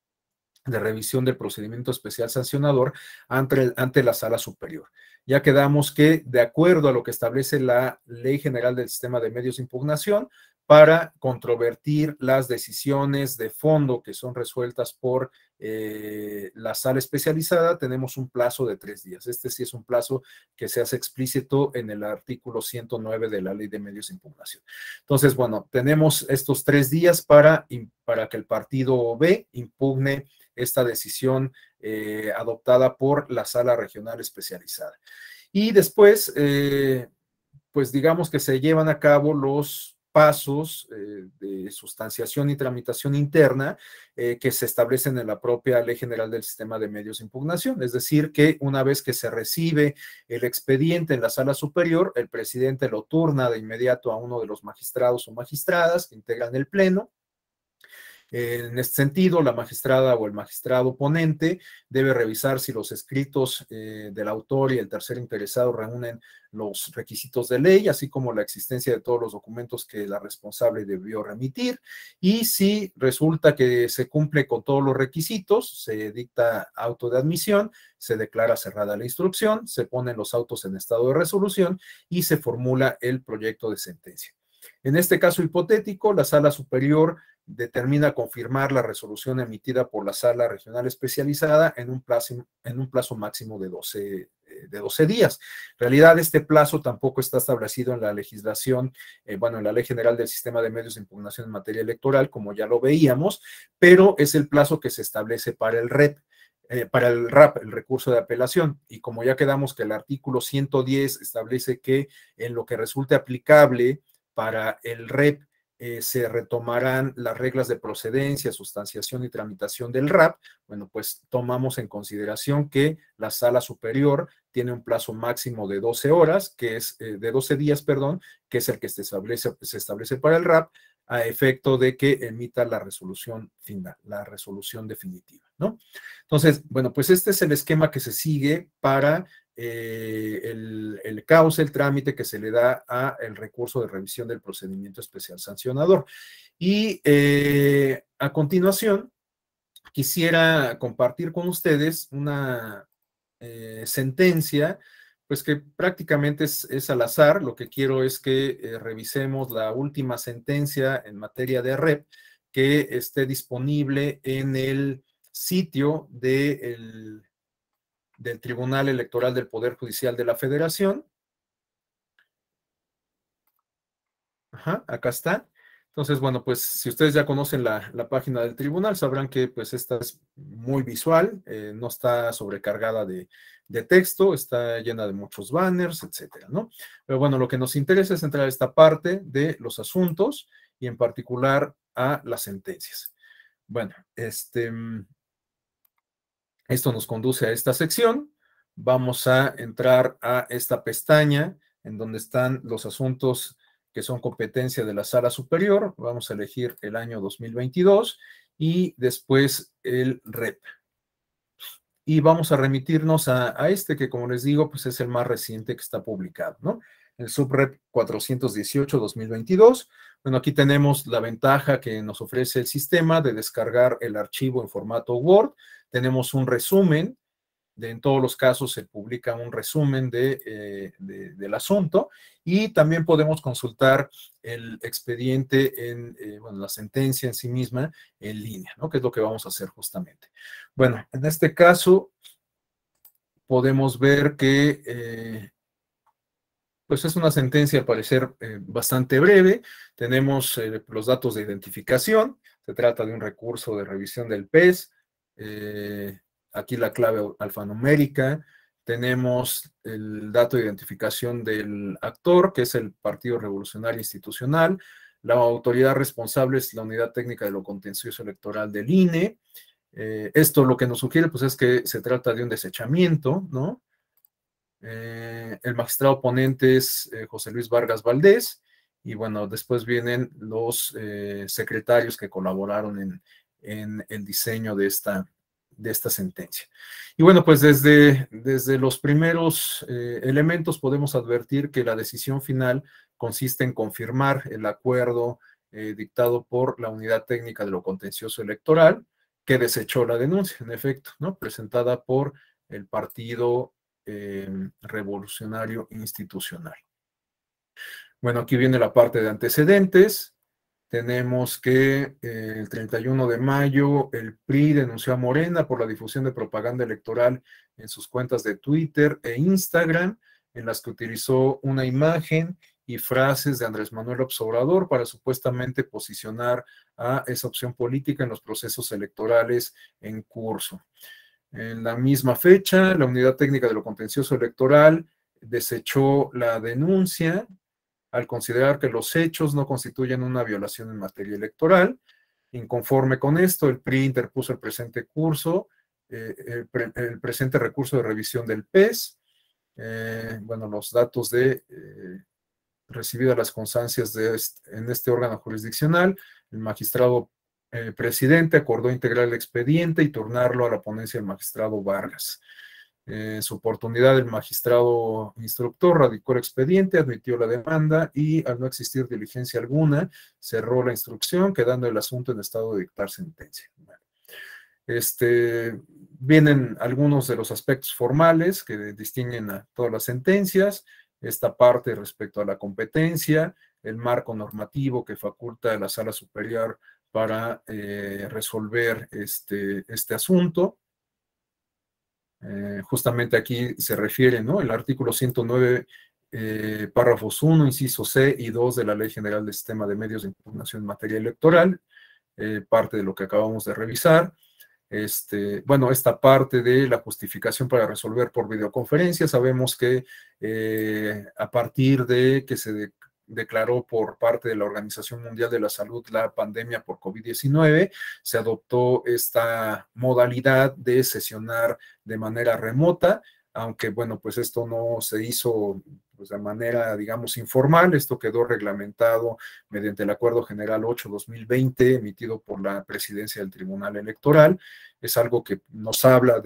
de revisión del procedimiento especial sancionador ante la sala superior. Ya quedamos que, de acuerdo a lo que establece la Ley General del Sistema de Medios de Impugnación, para controvertir las decisiones de fondo que son resueltas por la sala especializada, tenemos un plazo de 3 días. Este sí es un plazo que se hace explícito en el artículo 109 de la Ley de Medios de Impugnación. Entonces, bueno, tenemos estos 3 días para que el partido B impugne esta decisión adoptada por la sala regional especializada. Y después, pues digamos que se llevan a cabo los pasos de sustanciación y tramitación interna que se establecen en la propia Ley General del Sistema de Medios de Impugnación. Es decir, que una vez que se recibe el expediente en la sala superior, el presidente lo turna de inmediato a uno de los magistrados o magistradas que integran el pleno. En este sentido, la magistrada o el magistrado ponente debe revisar si los escritos del autor y el tercer interesado reúnen los requisitos de ley, así como la existencia de todos los documentos que la responsable debió remitir, y si resulta que se cumple con todos los requisitos, se dicta auto de admisión, se declara cerrada la instrucción, se ponen los autos en estado de resolución y se formula el proyecto de sentencia. En este caso hipotético, la sala superior determina confirmar la resolución emitida por la sala regional especializada en un plazo máximo de 12 días. En realidad, este plazo tampoco está establecido en la legislación, en la Ley General del Sistema de Medios de Impugnación en materia electoral, como ya lo veíamos, pero es el plazo que se establece para el REP. Para el RAP, el recurso de apelación, y como ya quedamos que el artículo 110 establece que en lo que resulte aplicable para el REP se retomarán las reglas de procedencia, sustanciación y tramitación del RAP, bueno, pues tomamos en consideración que la sala superior tiene un plazo máximo de 12 horas, que es de 12 días, perdón, que es el que se establece para el RAP, a efecto de que emita la resolución final, la resolución definitiva, ¿no? Entonces, bueno, pues este es el esquema que se sigue para el cauce, el trámite que se le da a el recurso de revisión del procedimiento especial sancionador. Y a continuación, quisiera compartir con ustedes una sentencia, pues que prácticamente es al azar. Lo que quiero es que revisemos la última sentencia en materia de REP que esté disponible en el sitio del Tribunal Electoral del Poder Judicial de la Federación. Ajá, acá está. Entonces, bueno, pues si ustedes ya conocen la página del tribunal, sabrán que pues esta es muy visual, no está sobrecargada de texto, está llena de muchos banners, etcétera, ¿no? Pero bueno, lo que nos interesa es entrar a esta parte de los asuntos y en particular a las sentencias. Bueno, esto nos conduce a esta sección. Vamos a entrar a esta pestaña en donde están los asuntos que son competencia de la sala superior. Vamos a elegir el año 2022 y después el REP. Y vamos a remitirnos a este que, como les digo, pues es el más reciente que está publicado, ¿no? El SUBREP 418-2022. Bueno, aquí tenemos la ventaja que nos ofrece el sistema de descargar el archivo en formato Word. Tenemos un resumen, en todos los casos se publica un resumen del asunto, y también podemos consultar el expediente la sentencia en sí misma en línea, ¿no? Que es lo que vamos a hacer justamente. Bueno, en este caso podemos ver que pues es una sentencia al parecer bastante breve. Tenemos los datos de identificación. Se trata de un recurso de revisión del PES. Aquí la clave alfanumérica. Tenemos el dato de identificación del actor, que es el Partido Revolucionario Institucional. La autoridad responsable es la Unidad Técnica de lo Contencioso Electoral del INE. Esto lo que nos sugiere pues es que se trata de un desechamiento, ¿no? El magistrado ponente es José Luis Vargas Valdés, y bueno, después vienen los secretarios que colaboraron en el diseño de esta sentencia. Y bueno, pues desde los primeros elementos podemos advertir que la decisión final consiste en confirmar el acuerdo dictado por la Unidad Técnica de lo Contencioso Electoral, que desechó la denuncia, en efecto, ¿no? Presentada por el Partido Revolucionario Institucional. Bueno, aquí viene la parte de antecedentes. Tenemos que el 31 de mayo el PRI denunció a Morena por la difusión de propaganda electoral en sus cuentas de Twitter e Instagram, en las que utilizó una imagen y frases de Andrés Manuel López Obrador para supuestamente posicionar a esa opción política en los procesos electorales en curso. En la misma fecha, la Unidad Técnica de lo Contencioso Electoral desechó la denuncia al considerar que los hechos no constituyen una violación en materia electoral. Inconforme con esto, el PRI interpuso el presente el presente recurso de revisión del PES. Bueno, los datos de recibidas las constancias en este órgano jurisdiccional, el magistrado presidente acordó integrar el expediente y turnarlo a la ponencia del magistrado Vargas. En su oportunidad, el magistrado instructor radicó el expediente, admitió la demanda y, al no existir diligencia alguna, cerró la instrucción, quedando el asunto en estado de dictar sentencia. Vienen algunos de los aspectos formales que distinguen a todas las sentencias, esta parte respecto a la competencia, el marco normativo que faculta a la Sala Superior para resolver este asunto. Justamente aquí se refiere, ¿no? El artículo 109, párrafos 1, inciso C y 2 de la Ley General del Sistema de Medios de Impugnación en materia electoral, parte de lo que acabamos de revisar. Bueno, esta parte de la justificación para resolver por videoconferencia, sabemos que a partir de que se declaró por parte de la Organización Mundial de la Salud la pandemia por COVID-19, se adoptó esta modalidad de sesionar de manera remota, aunque bueno, pues esto no se hizo pues, de manera, digamos, informal. Esto quedó reglamentado mediante el Acuerdo General 8-2020, emitido por la Presidencia del Tribunal Electoral. Es algo que nos habla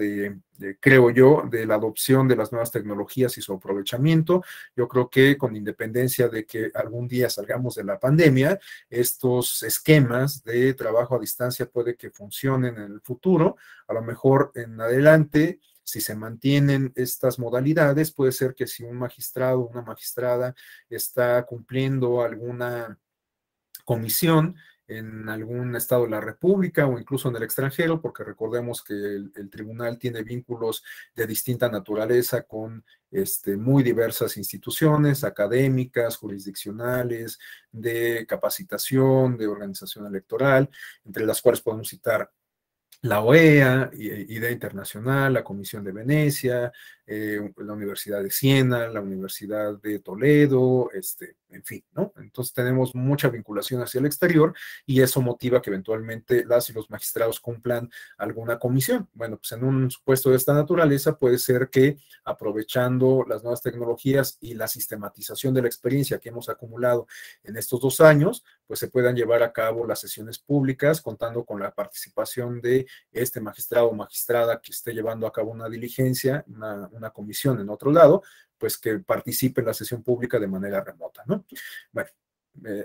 creo yo, de la adopción de las nuevas tecnologías y su aprovechamiento. Yo creo que con independencia de que algún día salgamos de la pandemia, estos esquemas de trabajo a distancia puede que funcionen en el futuro. A lo mejor en adelante, si se mantienen estas modalidades, puede ser que si un magistrado o una magistrada está cumpliendo alguna comisión en algún estado de la República o incluso en el extranjero, porque recordemos que el tribunal tiene vínculos de distinta naturaleza con muy diversas instituciones académicas, jurisdiccionales, de capacitación, de organización electoral, entre las cuales podemos citar la OEA, IDEA Internacional, la Comisión de Venecia, la Universidad de Siena, la Universidad de Toledo, en fin, ¿no? Entonces tenemos mucha vinculación hacia el exterior y eso motiva que eventualmente las y los magistrados cumplan alguna comisión. Bueno, pues en un supuesto de esta naturaleza puede ser que aprovechando las nuevas tecnologías y la sistematización de la experiencia que hemos acumulado en estos 2 años, pues se puedan llevar a cabo las sesiones públicas contando con la participación de este magistrado o magistrada que esté llevando a cabo una diligencia, una comisión en otro lado, pues que participe en la sesión pública de manera remota, ¿no? Bueno,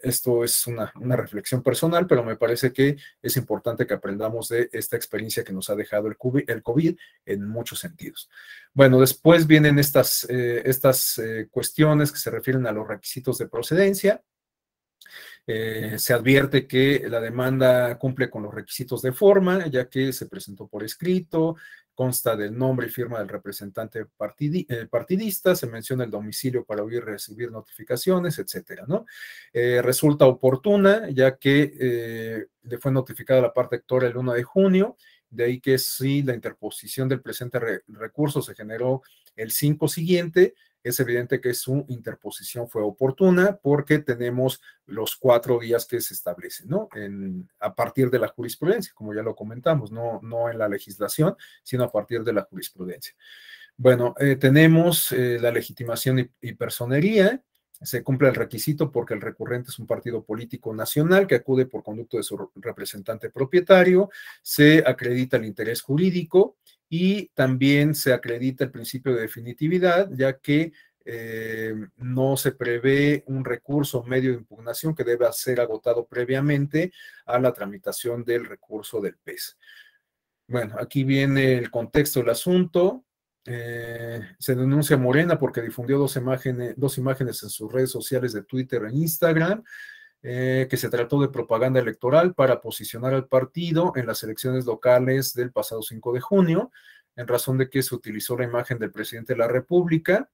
esto es una reflexión personal, pero me parece que es importante que aprendamos de esta experiencia que nos ha dejado el COVID en muchos sentidos. Bueno, después vienen estas cuestiones que se refieren a los requisitos de procedencia. Se advierte que la demanda cumple con los requisitos de forma, ya que se presentó por escrito, consta del nombre y firma del representante partidista, se menciona el domicilio para oír y recibir notificaciones, etcétera, ¿no? Resulta oportuna, ya que le fue notificada la parte actora el 1 de junio, de ahí que si la interposición del presente recurso se generó el 5 siguiente, es evidente que su interposición fue oportuna porque tenemos los 4 días que se establecen, ¿no? A partir de la jurisprudencia, como ya lo comentamos, no en la legislación, sino a partir de la jurisprudencia. Bueno, tenemos la legitimación y personería. Se cumple el requisito porque el recurrente es un partido político nacional que acude por conducto de su representante propietario, se acredita el interés jurídico y también se acredita el principio de definitividad, ya que no se prevé un recurso medio de impugnación que deba ser agotado previamente a la tramitación del recurso del PES. Bueno, aquí viene el contexto del asunto. Se denuncia a Morena porque difundió dos imágenes en sus redes sociales de Twitter e Instagram, que se trató de propaganda electoral para posicionar al partido en las elecciones locales del pasado 5 de junio, en razón de que se utilizó la imagen del presidente de la República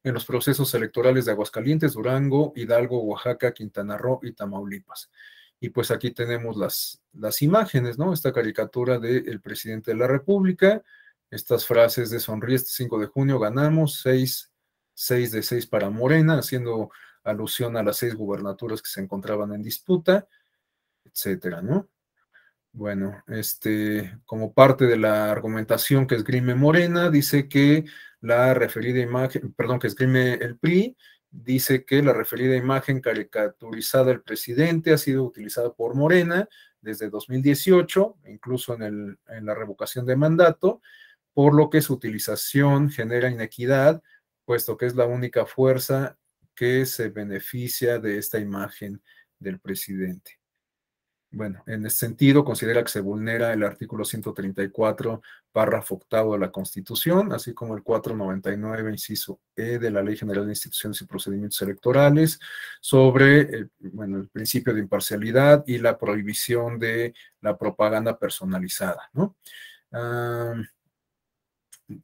en los procesos electorales de Aguascalientes, Durango, Hidalgo, Oaxaca, Quintana Roo y Tamaulipas. Y pues aquí tenemos las imágenes, ¿no? Esta caricatura del presidente de la República, estas frases de sonríe este 5 de junio, ganamos, 6 de 6 para Morena, haciendo alusión a las 6 gubernaturas que se encontraban en disputa, etcétera, ¿no? Bueno, como parte de la argumentación que esgrime Morena, dice que la referida imagen, perdón, que esgrime el PRI, dice que la referida imagen caricaturizada del presidente ha sido utilizada por Morena desde 2018, incluso en la revocación de mandato, por lo que su utilización genera inequidad, puesto que es la única fuerza que se beneficia de esta imagen del presidente. Bueno, en ese sentido, considera que se vulnera el artículo 134, párrafo octavo de la Constitución, así como el 499, inciso E de la Ley General de Instituciones y Procedimientos Electorales, sobre el principio de imparcialidad y la prohibición de la propaganda personalizada, ¿no?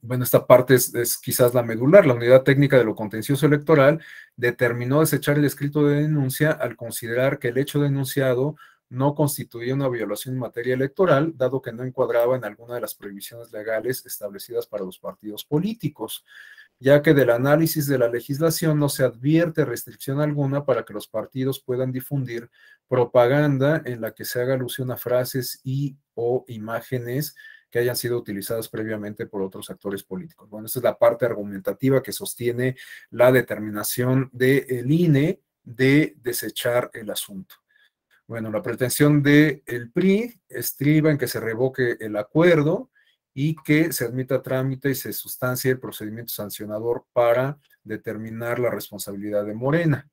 Bueno, esta parte es quizás la medular. La Unidad Técnica de lo Contencioso Electoral determinó desechar el escrito de denuncia al considerar que el hecho denunciado no constituía una violación en materia electoral, dado que no encuadraba en alguna de las prohibiciones legales establecidas para los partidos políticos, ya que del análisis de la legislación no se advierte restricción alguna para que los partidos puedan difundir propaganda en la que se haga alusión a frases y o imágenes que hayan sido utilizadas previamente por otros actores políticos. Bueno, esa es la parte argumentativa que sostiene la determinación del INE de desechar el asunto. Bueno, la pretensión del PRI estriba en que se revoque el acuerdo y que se admita a trámite y se sustancie el procedimiento sancionador para determinar la responsabilidad de Morena.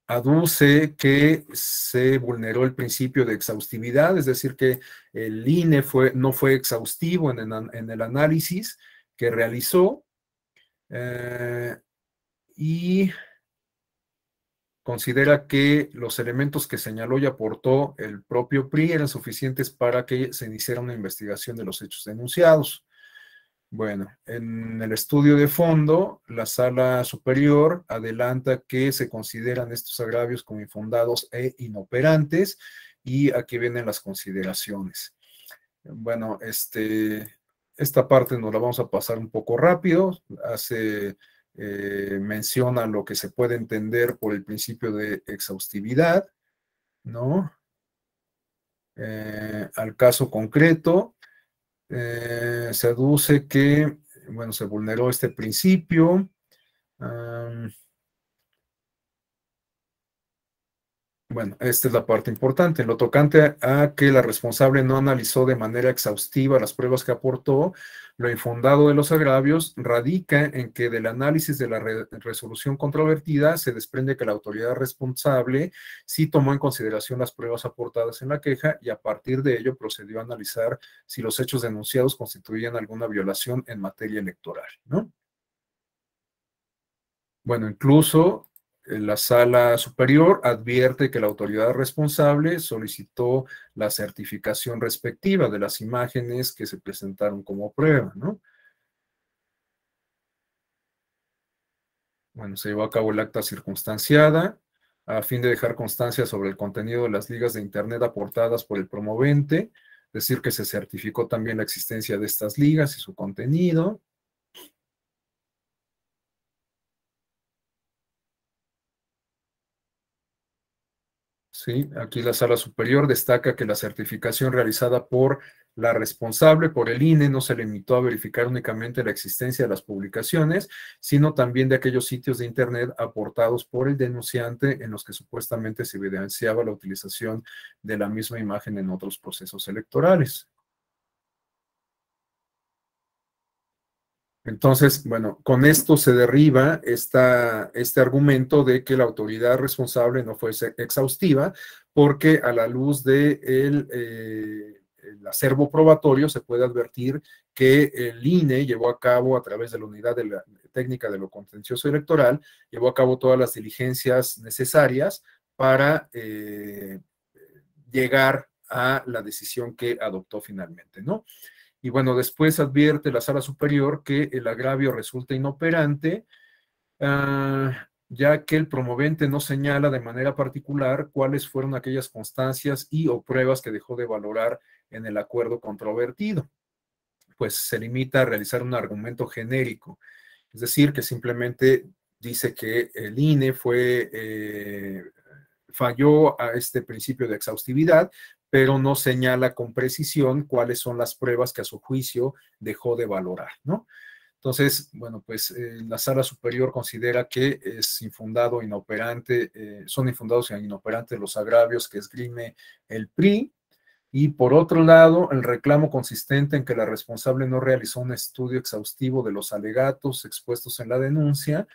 Aduce que se vulneró el principio de exhaustividad, es decir, que el INE no fue exhaustivo en el análisis que realizó y considera que los elementos que señaló y aportó el propio PRI eran suficientes para que se iniciara una investigación de los hechos denunciados. Bueno, en el estudio de fondo, la Sala Superior adelanta que se consideran estos agravios como infundados e inoperantes, y aquí vienen las consideraciones. Bueno, esta parte nos la vamos a pasar un poco rápido. Menciona lo que se puede entender por el principio de exhaustividad, ¿no? Al caso concreto, se aduce que, bueno, se vulneró este principio. Bueno, esta es la parte importante. En lo tocante a que la responsable no analizó de manera exhaustiva las pruebas que aportó, lo infundado de los agravios radica en que del análisis de la resolución controvertida se desprende que la autoridad responsable sí tomó en consideración las pruebas aportadas en la queja y a partir de ello procedió a analizar si los hechos denunciados constituían alguna violación en materia electoral, ¿no? Bueno, incluso la Sala Superior advierte que la autoridad responsable solicitó la certificación respectiva de las imágenes que se presentaron como prueba, ¿no? Bueno, se llevó a cabo el acta circunstanciada a fin de dejar constancia sobre el contenido de las ligas de Internet aportadas por el promovente, es decir, que se certificó también la existencia de estas ligas y su contenido. Sí, aquí la Sala Superior destaca que la certificación realizada por la responsable, por el INE, no se limitó a verificar únicamente la existencia de las publicaciones, sino también de aquellos sitios de Internet aportados por el denunciante en los que supuestamente se evidenciaba la utilización de la misma imagen en otros procesos electorales. Entonces, bueno, con esto se derriba este argumento de que la autoridad responsable no fuese exhaustiva, porque a la luz de el acervo probatorio, se puede advertir que el INE llevó a cabo, a través de la unidad de la técnica de lo contencioso electoral, llevó a cabo todas las diligencias necesarias para llegar a la decisión que adoptó finalmente, ¿no? Y bueno, después advierte la Sala Superior que el agravio resulta inoperante, ya que el promovente no señala de manera particular cuáles fueron aquellas constancias y o pruebas que dejó de valorar en el acuerdo controvertido. Pues se limita a realizar un argumento genérico, es decir, que simplemente dice que el INE falló a este principio de exhaustividad, pero no señala con precisión cuáles son las pruebas que a su juicio dejó de valorar, ¿no? Entonces, bueno, pues la Sala Superior considera que es infundado, inoperante, son infundados e inoperantes los agravios que esgrime el PRI. Y por otro lado, el reclamo consistente en que la responsable no realizó un estudio exhaustivo de los alegatos expuestos en la denuncia,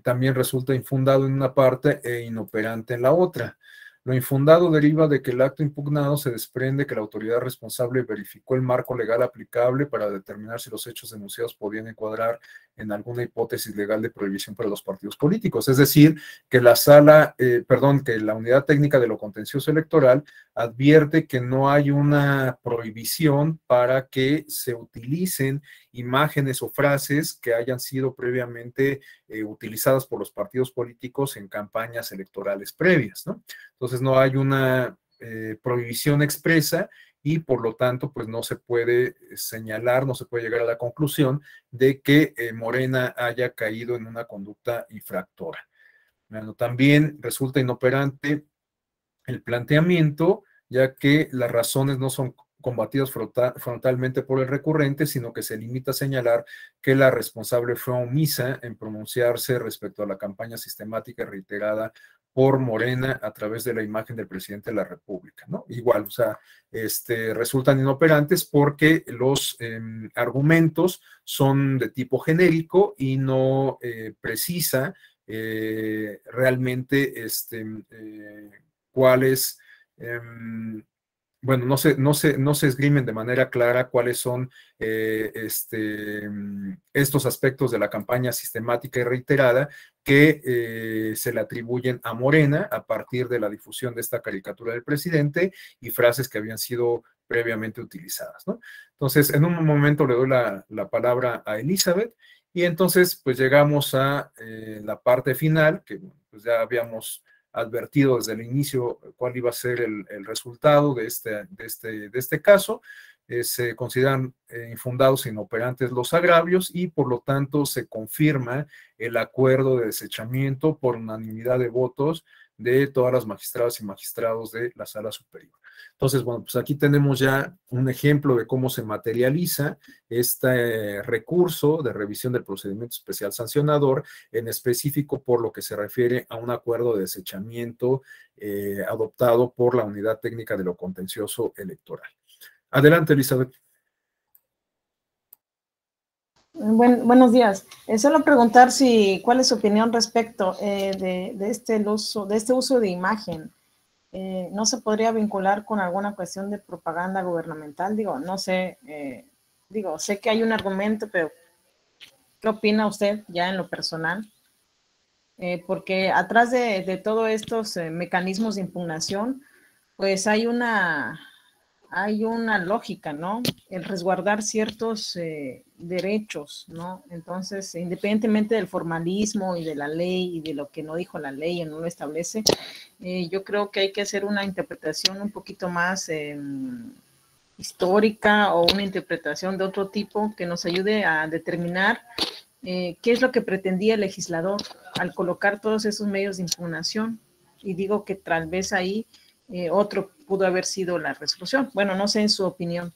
también resulta infundado en una parte e inoperante en la otra. Lo infundado deriva de que el acto impugnado se desprende que la autoridad responsable verificó el marco legal aplicable para determinar si los hechos denunciados podían encuadrar en alguna hipótesis legal de prohibición para los partidos políticos. Es decir, que que la unidad técnica de lo contencioso electoral advierte que no hay una prohibición para que se utilicen imágenes o frases que hayan sido previamente utilizadas por los partidos políticos en campañas electorales previas, ¿no? Entonces no hay una prohibición expresa y por lo tanto pues no se puede señalar, no se puede llegar a la conclusión de que Morena haya caído en una conducta infractora. Bueno, también resulta inoperante el planteamiento, ya que las razones no son combatidas frontalmente por el recurrente, sino que se limita a señalar que la responsable fue omisa en pronunciarse respecto a la campaña sistemática y reiterada por Morena a través de la imagen del presidente de la República, ¿no? Igual, o sea, resultan inoperantes porque los argumentos son de tipo genérico y no precisa realmente cuáles, bueno, no se esgrimen de manera clara cuáles son estos aspectos de la campaña sistemática y reiterada que se le atribuyen a Morena a partir de la difusión de esta caricatura del presidente y frases que habían sido previamente utilizadas, ¿no? Entonces, en un momento le doy la palabra a Elizabeth y entonces pues llegamos a la parte final, que pues ya habíamos advertido desde el inicio cuál iba a ser el resultado de este caso. Se consideran infundados e inoperantes los agravios y por lo tanto se confirma el acuerdo de desechamiento por unanimidad de votos de todas las magistradas y magistrados de la Sala Superior. Entonces, bueno, pues aquí tenemos ya un ejemplo de cómo se materializa este recurso de revisión del procedimiento especial sancionador, en específico por lo que se refiere a un acuerdo de desechamiento adoptado por la Unidad Técnica de lo Contencioso Electoral. Adelante, Elizabeth. Buenos días. Solo preguntar cuál es su opinión respecto de este uso de imagen. ¿No se podría vincular con alguna cuestión de propaganda gubernamental? Digo, no sé, sé que hay un argumento, pero ¿qué opina usted ya en lo personal? Porque atrás de todos estos mecanismos de impugnación, pues hay una lógica, ¿no? El resguardar ciertos derechos, ¿no? Entonces, independientemente del formalismo y de la ley y de lo que no dijo la ley o no lo establece, yo creo que hay que hacer una interpretación un poquito más histórica o una interpretación de otro tipo que nos ayude a determinar qué es lo que pretendía el legislador al colocar todos esos medios de impugnación. Y digo que tal vez ahí otro pudo haber sido la resolución. Bueno, no sé en su opinión.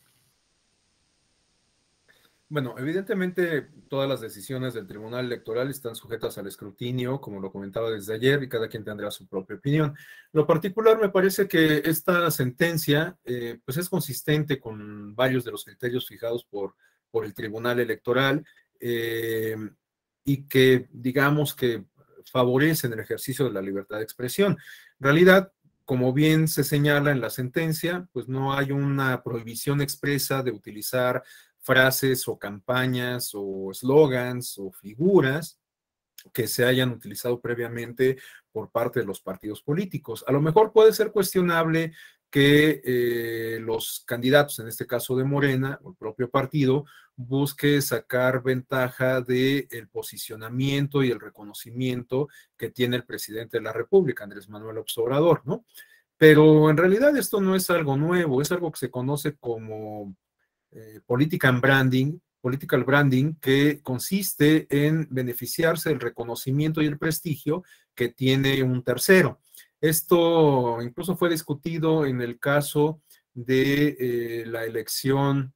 Bueno, evidentemente todas las decisiones del Tribunal Electoral están sujetas al escrutinio, como lo comentaba desde ayer, y cada quien tendrá su propia opinión. Lo particular me parece que esta sentencia pues es consistente con varios de los criterios fijados por el Tribunal Electoral y que digamos que favorecen el ejercicio de la libertad de expresión. En realidad, como bien se señala en la sentencia, pues no hay una prohibición expresa de utilizar frases o campañas o eslogans o figuras que se hayan utilizado previamente por parte de los partidos políticos. A lo mejor puede ser cuestionable que los candidatos, en este caso de Morena, o el propio partido, busque sacar ventaja del posicionamiento y el reconocimiento que tiene el presidente de la República, Andrés Manuel López Obrador, ¿no? Pero en realidad esto no es algo nuevo, es algo que se conoce como political branding, que consiste en beneficiarse del reconocimiento y el prestigio que tiene un tercero. Esto incluso fue discutido en el caso de la elección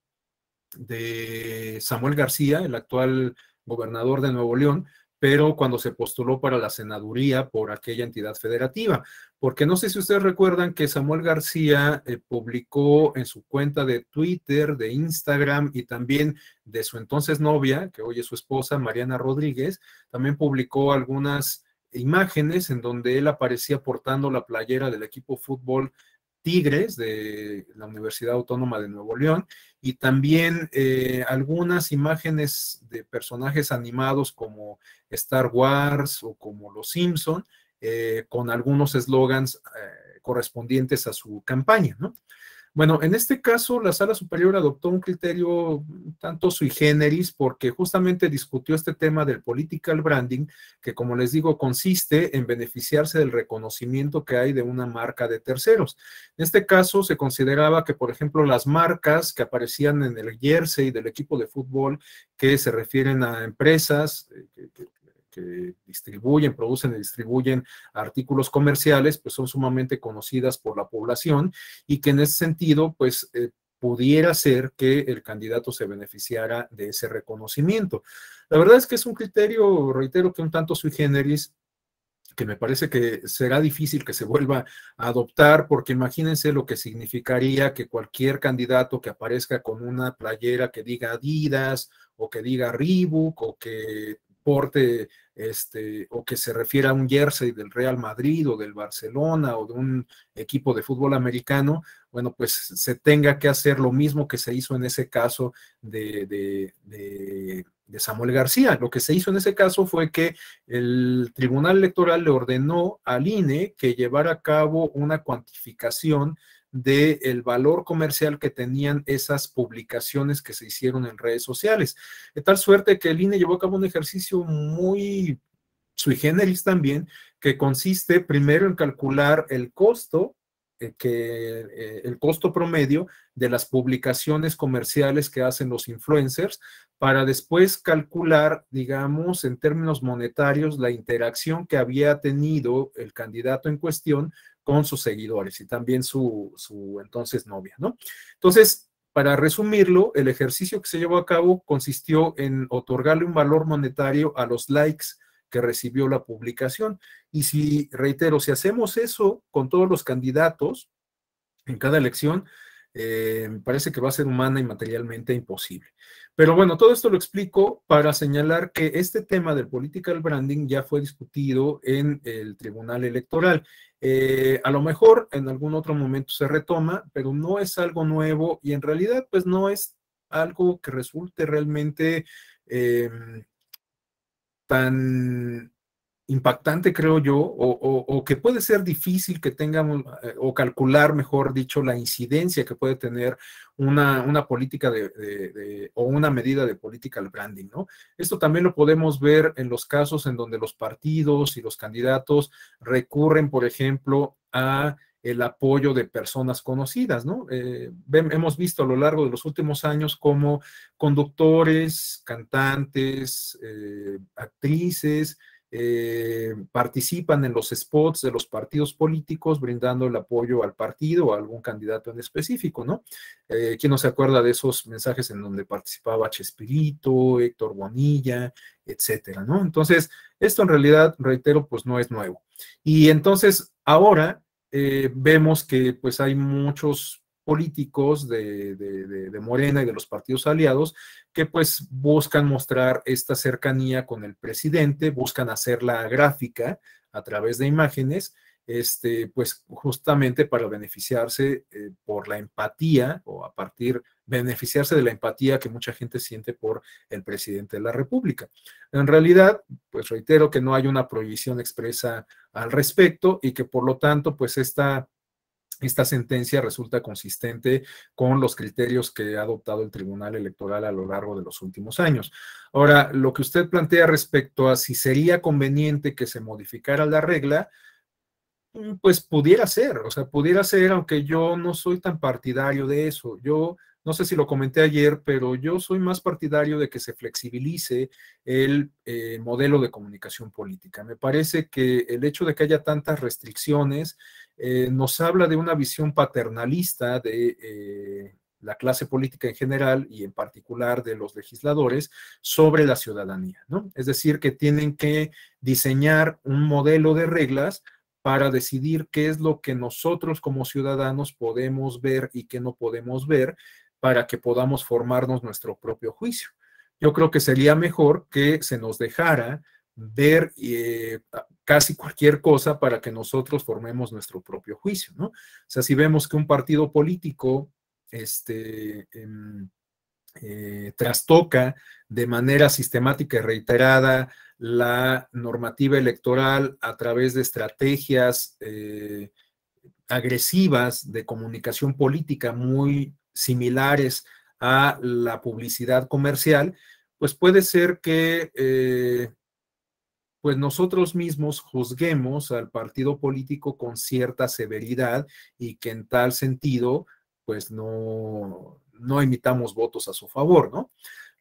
de Samuel García, el actual gobernador de Nuevo León, pero cuando se postuló para la senaduría por aquella entidad federativa. Porque no sé si ustedes recuerdan que Samuel García publicó en su cuenta de Twitter, de Instagram y también de su entonces novia, que hoy es su esposa, Mariana Rodríguez, también publicó algunas imágenes en donde él aparecía portando la playera del equipo fútbol Tigres de la Universidad Autónoma de Nuevo León y también algunas imágenes de personajes animados como Star Wars o como Los Simpson, con algunos eslogans correspondientes a su campaña, ¿no? Bueno, en este caso, la Sala Superior adoptó un criterio tanto sui generis porque justamente discutió este tema del political branding, que como les digo, consiste en beneficiarse del reconocimiento que hay de una marca de terceros. En este caso, se consideraba que, por ejemplo, las marcas que aparecían en el jersey del equipo de fútbol, que se refieren a empresas que distribuyen, producen y distribuyen artículos comerciales, pues son sumamente conocidas por la población y que en ese sentido, pues pudiera ser que el candidato se beneficiara de ese reconocimiento. La verdad es que es un criterio, reitero, que un tanto sui generis, que me parece que será difícil que se vuelva a adoptar, porque imagínense lo que significaría que cualquier candidato que aparezca con una playera que diga Adidas o que diga Reebok o que porte o que se refiera a un jersey del Real Madrid o del Barcelona o de un equipo de fútbol americano, bueno, pues se tenga que hacer lo mismo que se hizo en ese caso de Samuel García. Lo que se hizo en ese caso fue que el Tribunal Electoral le ordenó al INE que llevara a cabo una cuantificación del valor comercial que tenían esas publicaciones que se hicieron en redes sociales. De tal suerte que el INE llevó a cabo un ejercicio muy sui generis también, que consiste primero en calcular el costo, el costo promedio de las publicaciones comerciales que hacen los influencers, para después calcular, digamos, en términos monetarios, la interacción que había tenido el candidato en cuestión con sus seguidores y también su entonces novia, ¿no? Entonces, para resumirlo, el ejercicio que se llevó a cabo consistió en otorgarle un valor monetario a los likes que recibió la publicación. Y si, reitero, si hacemos eso con todos los candidatos en cada elección, me parece que va a ser humana y materialmente imposible. Pero bueno, todo esto lo explico para señalar que este tema del political branding ya fue discutido en el Tribunal Electoral. A lo mejor en algún otro momento se retoma, pero no es algo nuevo y en realidad pues no es algo que resulte realmente tan impactante, creo yo, o que puede ser difícil que tengamos, o calcular, mejor dicho, la incidencia que puede tener una política o una medida de political branding, ¿no? Esto también lo podemos ver en los casos en donde los partidos y los candidatos recurren, por ejemplo, a el apoyo de personas conocidas, ¿no? Hemos visto a lo largo de los últimos años cómo conductores, cantantes, actrices, participan en los spots de los partidos políticos brindando el apoyo al partido o a algún candidato en específico, ¿no? ¿Quién no se acuerda de esos mensajes en donde participaba Chespirito, Héctor Bonilla, etcétera, ¿no? Entonces, esto en realidad, reitero, pues no es nuevo. Y entonces, ahora vemos que pues hay muchos políticos de Morena y de los partidos aliados que pues buscan mostrar esta cercanía con el presidente, buscan hacerla gráfica a través de imágenes pues justamente para beneficiarse por la empatía o beneficiarse de la empatía que mucha gente siente por el presidente de la República. En realidad, pues reitero que no hay una prohibición expresa al respecto y que por lo tanto, pues esta sentencia resulta consistente con los criterios que ha adoptado el Tribunal Electoral a lo largo de los últimos años. Ahora, lo que usted plantea respecto a si sería conveniente que se modificara la regla, pues pudiera ser, o sea, pudiera ser, aunque yo no soy tan partidario de eso. Yo no sé si lo comenté ayer, pero yo soy más partidario de que se flexibilice el modelo de comunicación política. Me parece que el hecho de que haya tantas restricciones nos habla de una visión paternalista de la clase política en general y en particular de los legisladores sobre la ciudadanía, ¿no? Es decir, que tienen que diseñar un modelo de reglas para decidir qué es lo que nosotros como ciudadanos podemos ver y qué no podemos ver para que podamos formarnos nuestro propio juicio. Yo creo que sería mejor que se nos dejara ver casi cualquier cosa para que nosotros formemos nuestro propio juicio, ¿no? O sea, si vemos que un partido político trastoca de manera sistemática y reiterada la normativa electoral a través de estrategias agresivas de comunicación política muy similares a la publicidad comercial, pues puede ser que pues nosotros mismos juzguemos al partido político con cierta severidad y que en tal sentido, pues no emitamos votos a su favor, ¿no?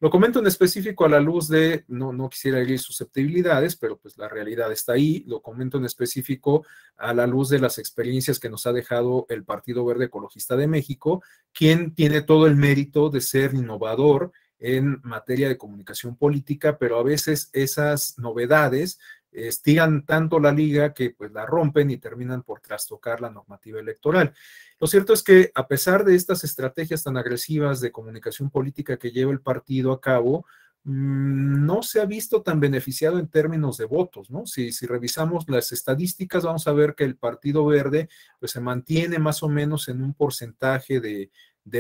Lo comento en específico a la luz de, no quisiera herir susceptibilidades, pero pues la realidad está ahí. Lo comento en específico a la luz de las experiencias que nos ha dejado el Partido Verde Ecologista de México, quien tiene todo el mérito de ser innovador en materia de comunicación política, pero a veces esas novedades estiran tanto la liga que pues la rompen y terminan por trastocar la normativa electoral. Lo cierto es que a pesar de estas estrategias tan agresivas de comunicación política que lleva el partido a cabo, no se ha visto tan beneficiado en términos de votos, ¿no? Si revisamos las estadísticas, vamos a ver que el Partido Verde pues, se mantiene más o menos en un porcentaje de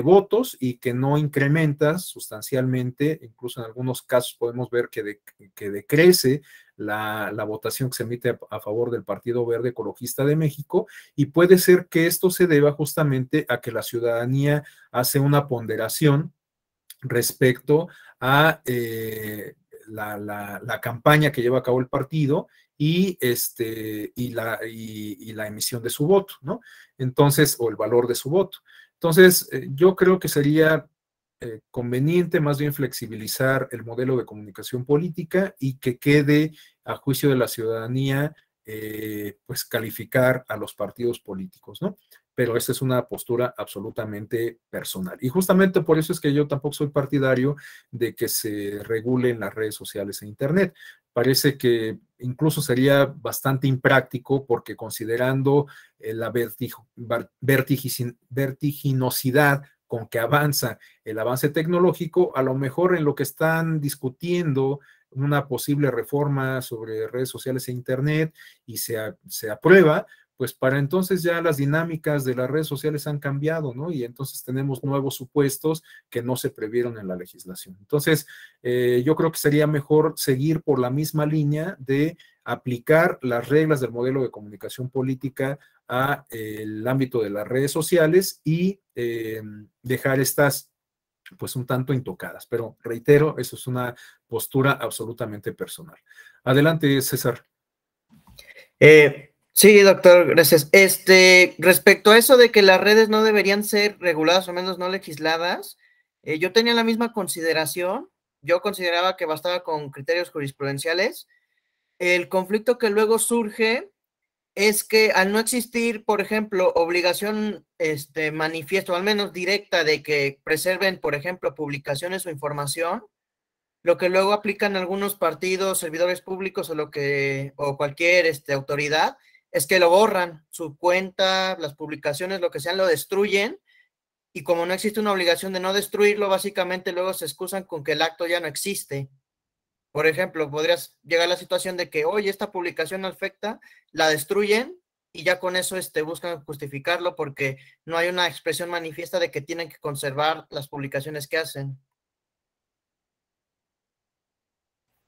votos y que no incrementa sustancialmente, incluso en algunos casos podemos ver que decrece la votación que se emite a favor del Partido Verde Ecologista de México, y puede ser que esto se deba justamente a que la ciudadanía hace una ponderación respecto a la campaña que lleva a cabo el partido y la emisión de su voto, ¿no? Entonces, o el valor de su voto. Entonces, yo creo que sería conveniente más bien flexibilizar el modelo de comunicación política y que quede a juicio de la ciudadanía, pues calificar a los partidos políticos, ¿no? Pero esa es una postura absolutamente personal. Y justamente por eso es que yo tampoco soy partidario de que se regulen las redes sociales e Internet. Parece que incluso sería bastante impráctico porque considerando la vertiginosidad con que avanza el avance tecnológico, a lo mejor en lo que están discutiendo una posible reforma sobre redes sociales e Internet y se aprueba, pues para entonces ya las dinámicas de las redes sociales han cambiado, ¿no? Y entonces tenemos nuevos supuestos que no se previeron en la legislación. Entonces, yo creo que sería mejor seguir por la misma línea de aplicar las reglas del modelo de comunicación política a el ámbito de las redes sociales y dejar estas pues un tanto intocadas, pero reitero, eso es una postura absolutamente personal. Adelante, César. Sí, doctor, gracias. Respecto a eso de que las redes no deberían ser reguladas o menos no legisladas, yo tenía la misma consideración. Yo consideraba que bastaba con criterios jurisprudenciales. El conflicto que luego surge es que al no existir, por ejemplo, obligación manifiesto, al menos directa, de que preserven, por ejemplo, publicaciones o información, lo que luego aplican algunos partidos, servidores públicos o cualquier autoridad, es que lo borran, su cuenta, las publicaciones, lo que sean, lo destruyen, y como no existe una obligación de no destruirlo, básicamente luego se excusan con que el acto ya no existe. Por ejemplo, podrías llegar a la situación de que, oye, esta publicación no afecta, la destruyen y ya con eso buscan justificarlo porque no hay una expresión manifiesta de que tienen que conservar las publicaciones que hacen.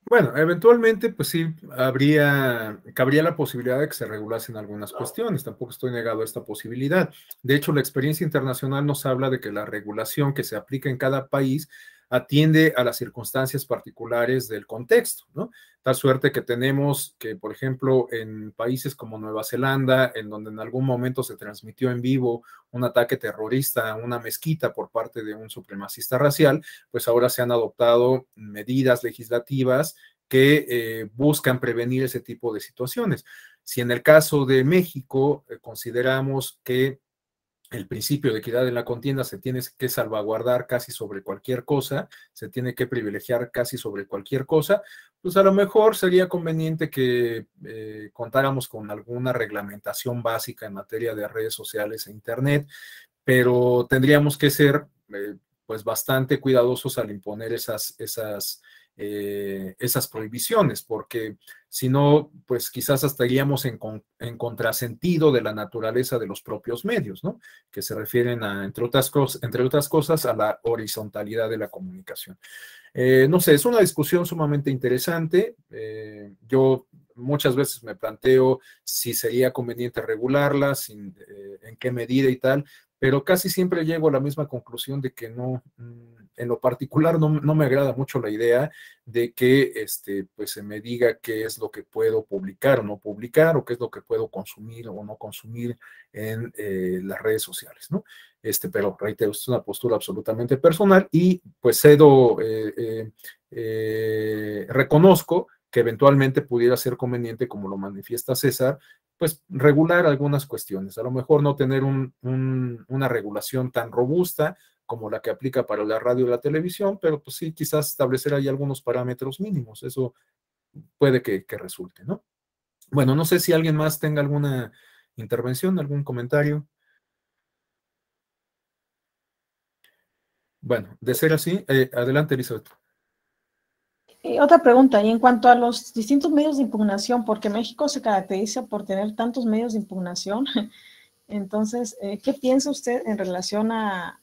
Bueno, eventualmente, pues sí, cabría la posibilidad de que se regulasen algunas cuestiones. Tampoco estoy negado a esta posibilidad. De hecho, la experiencia internacional nos habla de que la regulación que se aplica en cada país atiende a las circunstancias particulares del contexto, ¿no? Tal suerte que tenemos que, por ejemplo, en países como Nueva Zelanda, en donde en algún momento se transmitió en vivo un ataque terrorista a una mezquita por parte de un supremacista racial, pues ahora se han adoptado medidas legislativas que buscan prevenir ese tipo de situaciones. Si en el caso de México consideramos que el principio de equidad en la contienda se tiene que salvaguardar casi sobre cualquier cosa, se tiene que privilegiar casi sobre cualquier cosa, pues a lo mejor sería conveniente que contáramos con alguna reglamentación básica en materia de redes sociales e Internet, pero tendríamos que ser pues bastante cuidadosos al imponer esas prohibiciones, porque si no, pues quizás hasta iríamos en contrasentido de la naturaleza de los propios medios, ¿no? Que se refieren a, entre otras cosas, a la horizontalidad de la comunicación. No sé, es una discusión sumamente interesante. Yo muchas veces me planteo si sería conveniente regularla, en qué medida y tal, pero casi siempre llego a la misma conclusión de que no, en lo particular no me agrada mucho la idea de que pues se me diga qué es lo que puedo publicar o no publicar, o qué es lo que puedo consumir o no consumir en las redes sociales, ¿no? Pero reitero, es una postura absolutamente personal y pues reconozco que eventualmente pudiera ser conveniente, como lo manifiesta César, pues regular algunas cuestiones, a lo mejor no tener una regulación tan robusta como la que aplica para la radio y la televisión, pero pues sí, quizás establecer ahí algunos parámetros mínimos, eso puede que resulte, ¿no? Bueno, no sé si alguien más tenga alguna intervención, algún comentario. Bueno, de ser así, adelante, Elizabeth. Y otra pregunta, y en cuanto a los distintos medios de impugnación, porque México se caracteriza por tener tantos medios de impugnación, entonces, ¿qué piensa usted en relación a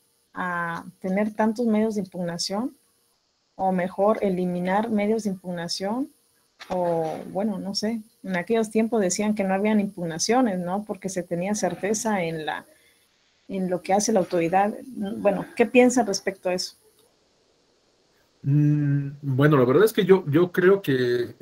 tener tantos medios de impugnación? O mejor, eliminar medios de impugnación, o bueno, no sé, en aquellos tiempos decían que no habían impugnaciones, ¿no? Porque se tenía certeza en lo que hace la autoridad. Bueno, ¿qué piensa respecto a eso? Bueno, la verdad es que yo creo que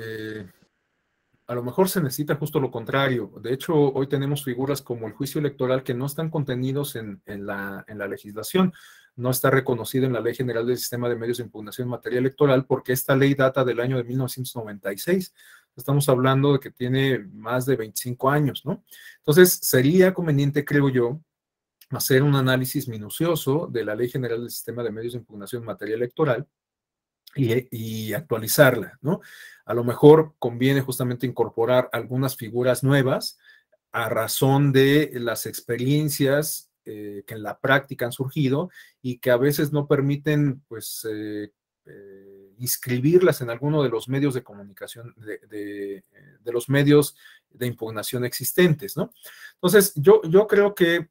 a lo mejor se necesita justo lo contrario. De hecho, hoy tenemos figuras como el juicio electoral que no están contenidos en la legislación. No está reconocido en la Ley General del Sistema de Medios de Impugnación en materia electoral porque esta ley data del año de 1996. Estamos hablando de que tiene más de 25 años, ¿no? Entonces, sería conveniente, creo yo, hacer un análisis minucioso de la Ley General del Sistema de Medios de Impugnación en materia electoral y actualizarla, ¿no? A lo mejor conviene justamente incorporar algunas figuras nuevas a razón de las experiencias que en la práctica han surgido y que a veces no permiten, pues, inscribirlas en alguno de los medios de comunicación, de los medios de impugnación existentes, ¿no? Entonces, yo creo que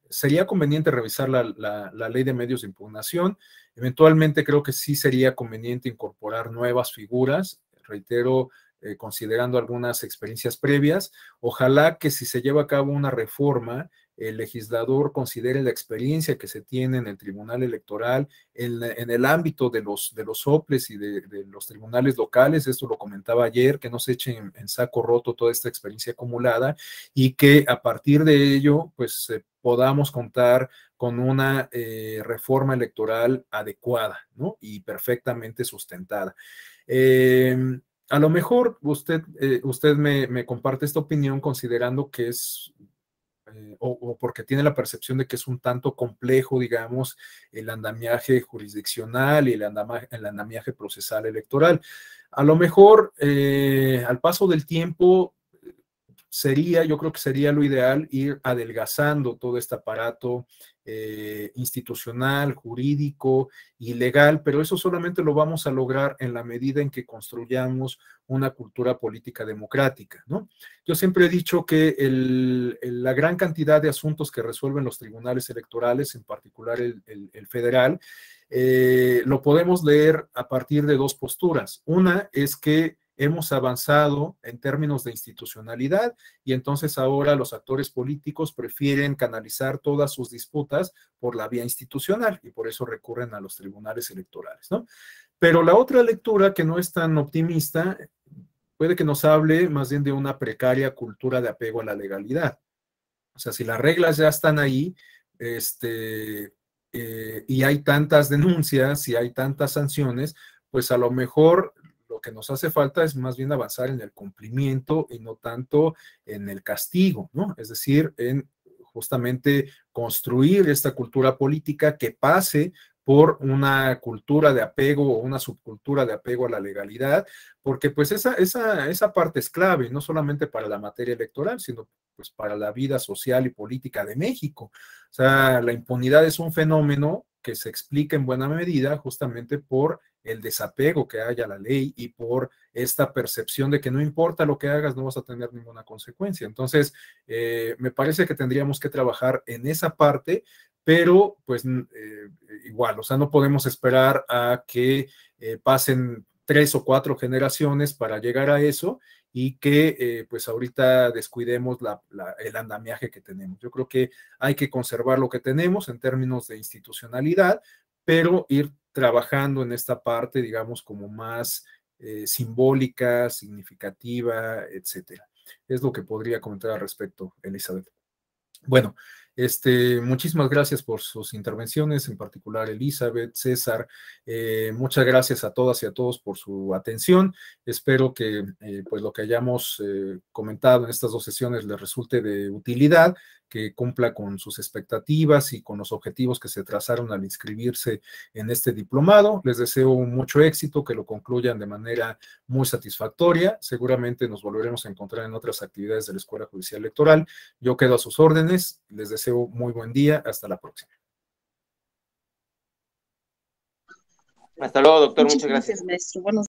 sería conveniente revisar la ley de medios de impugnación. Eventualmente creo que sí sería conveniente incorporar nuevas figuras, reitero, considerando algunas experiencias previas. Ojalá que si se lleva a cabo una reforma, el legislador considere la experiencia que se tiene en el Tribunal Electoral, en el ámbito de los soples y de los tribunales locales. Esto lo comentaba ayer, que no se echen en saco roto toda esta experiencia acumulada y que a partir de ello, pues podamos contar con una reforma electoral adecuada, ¿no? Y perfectamente sustentada. A lo mejor usted me comparte esta opinión considerando que es, o porque tiene la percepción de que es un tanto complejo, digamos, el andamiaje jurisdiccional y el andamiaje procesal electoral. A lo mejor, al paso del tiempo, yo creo que sería lo ideal ir adelgazando todo este aparato institucional, jurídico y legal, pero eso solamente lo vamos a lograr en la medida en que construyamos una cultura política democrática, ¿no? Yo siempre he dicho que la gran cantidad de asuntos que resuelven los tribunales electorales, en particular el federal, lo podemos leer a partir de dos posturas. Una es que hemos avanzado en términos de institucionalidad y entonces ahora los actores políticos prefieren canalizar todas sus disputas por la vía institucional y por eso recurren a los tribunales electorales, ¿no? Pero la otra lectura, que no es tan optimista, puede que nos hable más bien de una precaria cultura de apego a la legalidad. O sea, si las reglas ya están ahí, y hay tantas denuncias y hay tantas sanciones, pues a lo mejor lo que nos hace falta es más bien avanzar en el cumplimiento y no tanto en el castigo, ¿no? Es decir, en justamente construir esta cultura política que pase por una cultura de apego o una subcultura de apego a la legalidad, porque pues esa parte es clave, no solamente para la materia electoral, sino pues para la vida social y política de México. O sea, la impunidad es un fenómeno que se explica en buena medida justamente por el desapego que hay a la ley y por esta percepción de que no importa lo que hagas, no vas a tener ninguna consecuencia. Entonces, me parece que tendríamos que trabajar en esa parte, pero pues igual, o sea, no podemos esperar a que pasen 3 o 4 generaciones para llegar a eso y que pues ahorita descuidemos el andamiaje que tenemos. Yo creo que hay que conservar lo que tenemos en términos de institucionalidad, pero ir trabajando en esta parte, digamos, como más simbólica, significativa, etcétera. Es lo que podría comentar al respecto, Elizabeth. Bueno, muchísimas gracias por sus intervenciones, en particular Elizabeth, César. Muchas gracias a todas y a todos por su atención. Espero que pues lo que hayamos comentado en estas 2 sesiones les resulte de utilidad, que cumpla con sus expectativas y con los objetivos que se trazaron al inscribirse en este diplomado. Les deseo mucho éxito, que lo concluyan de manera muy satisfactoria. Seguramente nos volveremos a encontrar en otras actividades de la Escuela Judicial Electoral. Yo quedo a sus órdenes. Les deseo muy buen día. Hasta la próxima. Hasta luego, doctor. Muchas gracias, maestro. Buenos